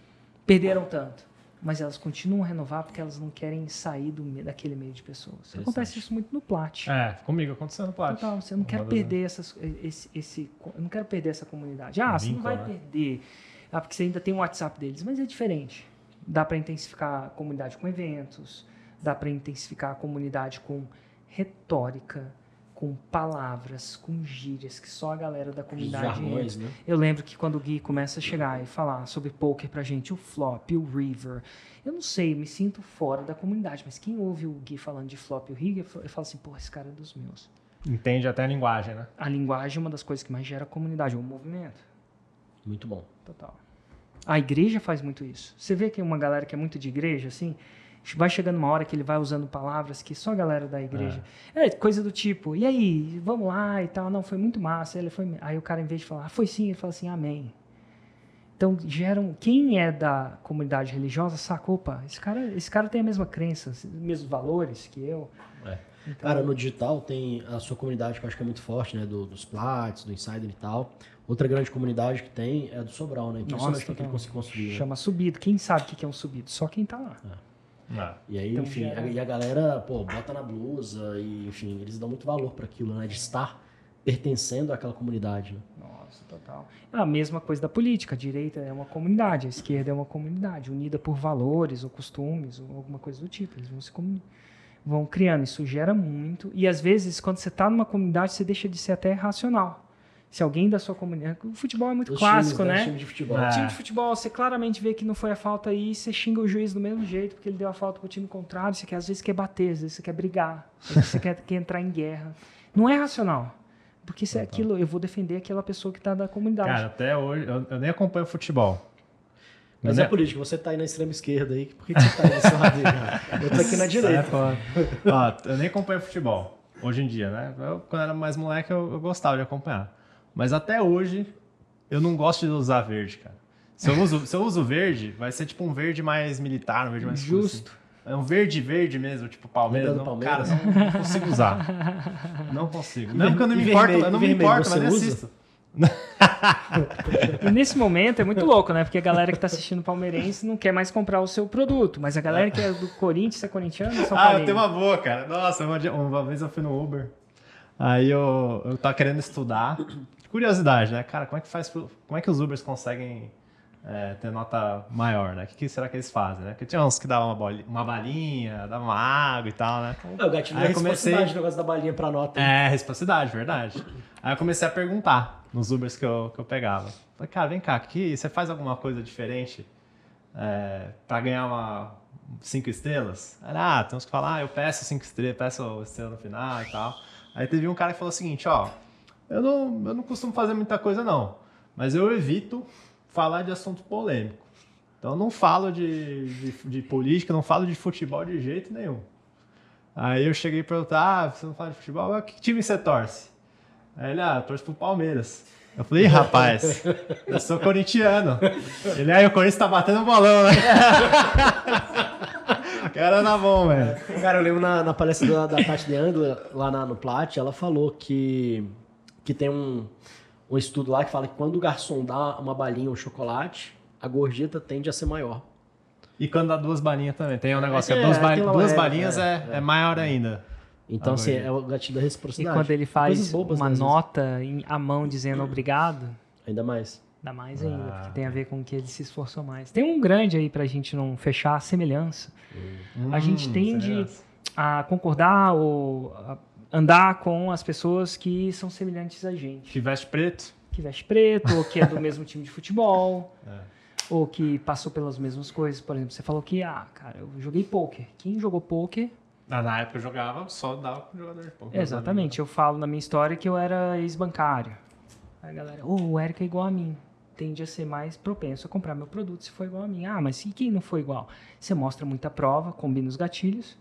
S2: perderam tanto, mas elas continuam a renovar porque elas não querem sair daquele meio de pessoas. Acontece isso muito no Plat.
S1: Comigo aconteceu no Plat.
S2: Total, você não quer perder eu não quero perder essa comunidade. Você não vai
S1: Vínculo, né?
S2: perder, porque você ainda tem o WhatsApp deles, mas é diferente. Dá para intensificar a comunidade com eventos, dá para intensificar a comunidade com retórica, com palavras, com gírias que só a galera da comunidade
S3: jargões,
S2: entra.
S3: né?
S2: Eu lembro que quando o Gui começa a chegar e falar sobre poker pra gente, o flop, o river, eu não sei, me sinto fora da comunidade, mas quem ouve o Gui falando de flop e o river, eu falo assim, esse cara é dos meus.
S1: Entende até a linguagem, né?
S2: A linguagem é uma das coisas que mais gera comunidade, o movimento.
S3: Muito bom.
S2: Total. A igreja faz muito isso. Você vê que uma galera que é muito de igreja, assim, vai chegando uma hora que ele vai usando palavras que só a galera da igreja... coisa do tipo, e aí, vamos lá e tal. Não, foi muito massa. Aí o cara, em vez de falar, foi sim, ele fala assim, amém. Então, quem é da comunidade religiosa saca, opa, esse cara tem a mesma crença, os mesmos valores que eu.
S3: Então, cara, no digital tem a sua comunidade que eu acho que é muito forte, né? Dos Plats, do Insider e tal. Outra grande comunidade que tem é a do Sobral, né? Impressionante o que ele conseguiu construir.
S2: Chama subido. Quem sabe o que é um subido? Só quem tá lá.
S3: E aí, então, enfim, e a galera, bota na blusa e, enfim, eles dão muito valor para aquilo, né? De estar pertencendo àquela comunidade, né?
S2: Nossa, total. É a mesma coisa da política. A direita é uma comunidade, a esquerda é uma comunidade, unida por valores ou costumes ou alguma coisa do tipo. Eles vão criando. Isso gera muito. E, às vezes, quando você está numa comunidade, você deixa de ser até racional. Se alguém da sua comunidade... O futebol é muito clássico,
S3: times,
S2: né?
S3: Time de futebol.
S2: Time de futebol, você claramente vê que não foi a falta aí, você xinga o juiz do mesmo jeito, porque ele deu a falta pro time contrário, você às vezes quer bater, às vezes você quer brigar, às vezes você quer entrar em guerra. Não é racional. Porque se é aquilo, eu vou defender aquela pessoa que está da comunidade.
S1: Cara, até hoje, eu nem acompanho futebol.
S3: Mas é política, você tá aí na extrema esquerda aí, por que você tá aí nesse lado aí, cara? Eu tô aqui na direita.
S1: Eu nem acompanho futebol, hoje em dia, né? Quando era mais moleque, eu gostava de acompanhar. Mas até hoje, eu não gosto de usar verde, cara. Se eu uso verde, vai ser tipo um verde mais militar, um verde mais
S2: justo.
S1: Assim. É um verde mesmo, tipo Palmeiras. Palmeiras. Cara, não consigo usar. Não consigo. Não, porque eu não me importo, mas nem assisto.
S2: E nesse momento é muito louco, né? Porque a galera que tá assistindo palmeirense não quer mais comprar o seu produto, mas a galera que é do Corinthians, é corintiano, São Paulo.
S1: Eu tenho uma boa, cara. Nossa, uma vez eu fui no Uber, aí eu tava querendo estudar. Curiosidade, né? Cara, como é que os Ubers conseguem ter nota maior, né? O que será que eles fazem, né? Porque tinha uns que davam uma balinha, davam uma água e tal, né?
S3: O gatilho da reciprocidade, o negócio da balinha pra nota.
S1: Reciprocidade, verdade. Aí eu comecei a perguntar nos Ubers que eu pegava. Falei, cara, vem cá, você faz alguma coisa diferente pra ganhar 5 estrelas? Tem uns que falam, eu peço 5 estrelas, peço estrela no final e tal. Aí teve um cara que falou o seguinte, eu não costumo fazer muita coisa não, mas eu evito falar de assunto polêmico. Então eu não falo de política, não falo de futebol de jeito nenhum. Aí eu cheguei e perguntei, você não fala de futebol? Que time você torce? Aí ele, eu torço pro Palmeiras. Eu falei, rapaz, eu sou corintiano. Ele, o Corinthians tá batendo o bolão, né? Cara na mão, velho.
S3: Cara, eu lembro na palestra da Tati de Angler, lá no Plat, ela falou que tem um estudo lá que fala que quando o garçom dá uma balinha ou um chocolate, a gorjeta tende a ser maior.
S1: E quando dá 2 balinhas também. Tem um negócio que duas balinhas é maior ainda.
S3: Então, assim, é o gatilho da reciprocidade.
S2: E quando ele faz uma nota à mão dizendo obrigado...
S3: Ainda mais.
S2: Ainda mais ainda, porque tem a ver com que ele se esforçou mais. Tem um grande aí pra gente não fechar, a semelhança. A gente tende a concordar ou andar com as pessoas que são semelhantes a gente.
S1: Que veste preto.
S2: Ou que é do mesmo time de futebol. Ou que passou pelas mesmas coisas. Por exemplo, você falou que, cara, eu joguei pôquer. Quem jogou pôquer...
S1: Na época eu jogava, só dava com jogador de pôquer.
S2: Exatamente. Eu falo na minha história que eu era ex-bancário. Aí a galera, o Eric é igual a mim. Tende a ser mais propenso a comprar meu produto se for igual a mim. Mas e quem não foi igual? Você mostra muita prova, combina os gatilhos,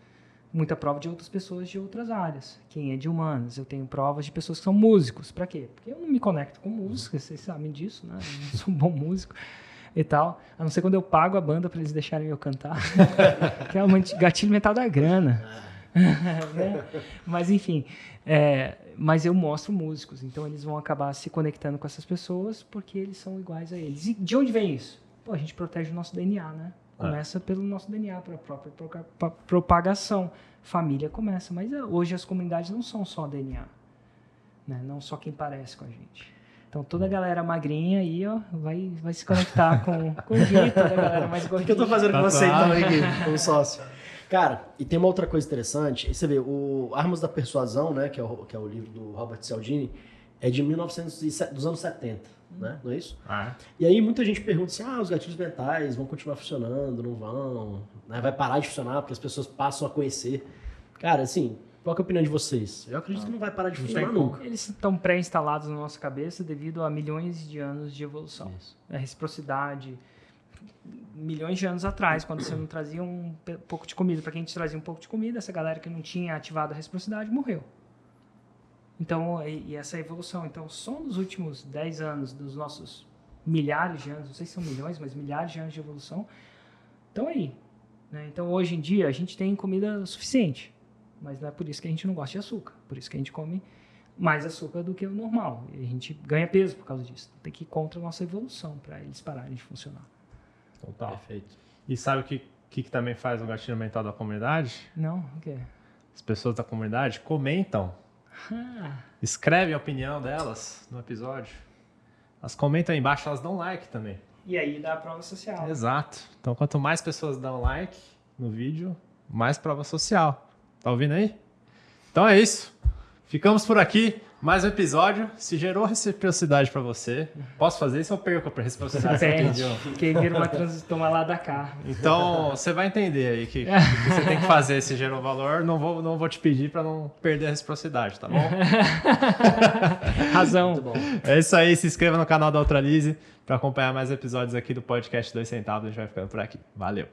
S2: muita prova de outras pessoas de outras áreas. Quem é de humanas? Eu tenho provas de pessoas que são músicos. Pra quê? Porque eu não me conecto com música, vocês sabem disso, né? Eu não sou um bom músico e tal. A não ser quando eu pago a banda pra eles deixarem eu cantar. Que é um gatilho mental da grana. Né? Mas enfim, mas eu mostro músicos, então eles vão acabar se conectando com essas pessoas porque eles são iguais a eles. E de onde vem isso? A gente protege o nosso DNA, né? Começa pelo nosso DNA, pela própria propagação. Família começa, mas hoje as comunidades não são só DNA, né? Não só quem parece com a gente. Então toda a galera magrinha aí, vai se conectar com o jeito da galera mais gordinha.
S3: O que eu tô fazendo com você então aqui, como sócio? Cara, e tem uma outra coisa interessante. Você vê, o Armas da Persuasão, né, que é o livro do Robert Cialdini, é de dos anos 70, né? Não é isso? E aí muita gente pergunta assim, os gatilhos mentais vão continuar funcionando, não vão, né? Vai parar de funcionar porque as pessoas passam a conhecer. Cara, assim, qual que é a opinião de vocês? Eu acredito que não vai parar de funcionar nunca.
S2: Eles estão pré-instalados na nossa cabeça devido a milhões de anos de evolução. Isso. A reciprocidade, milhões de anos atrás, quando você não trazia pouco de comida. Para quem te trazia um pouco de comida, essa galera que não tinha ativado a reciprocidade morreu. Então, e essa evolução. Então, só nos últimos 10 anos dos nossos milhares de anos, não sei se são milhões, mas milhares de anos de evolução, estão aí. Né? Então, hoje em dia, a gente tem comida suficiente. Mas não é por isso que a gente não gosta de açúcar. Por isso que a gente come mais açúcar do que o normal. E a gente ganha peso por causa disso. Tem que ir contra a nossa evolução para eles pararem de funcionar.
S1: Total.
S3: Perfeito.
S1: E sabe o que também faz o gatilho mental da comunidade?
S2: Não? O quê?
S1: As pessoas da comunidade comentam. Escrevem a opinião delas no episódio. Elas comentam aí embaixo, elas dão like também.
S2: E aí dá a prova social.
S1: Exato. Então, quanto mais pessoas dão like no vídeo, mais prova social. Tá ouvindo aí? Então é isso. Ficamos por aqui. Mais um episódio. Se gerou reciprocidade pra você, posso fazer isso ou perco a reciprocidade? Você entendeu?
S2: Porque vira uma toma lá da cá.
S1: Então, você vai entender aí que você tem que fazer se gerou valor. Não vou te pedir pra não perder a reciprocidade, tá bom?
S2: Razão.
S3: Muito bom.
S1: É isso aí. Se inscreva no canal da Ultralize pra acompanhar mais episódios aqui do podcast 2 centavos. A gente vai ficando por aqui. Valeu.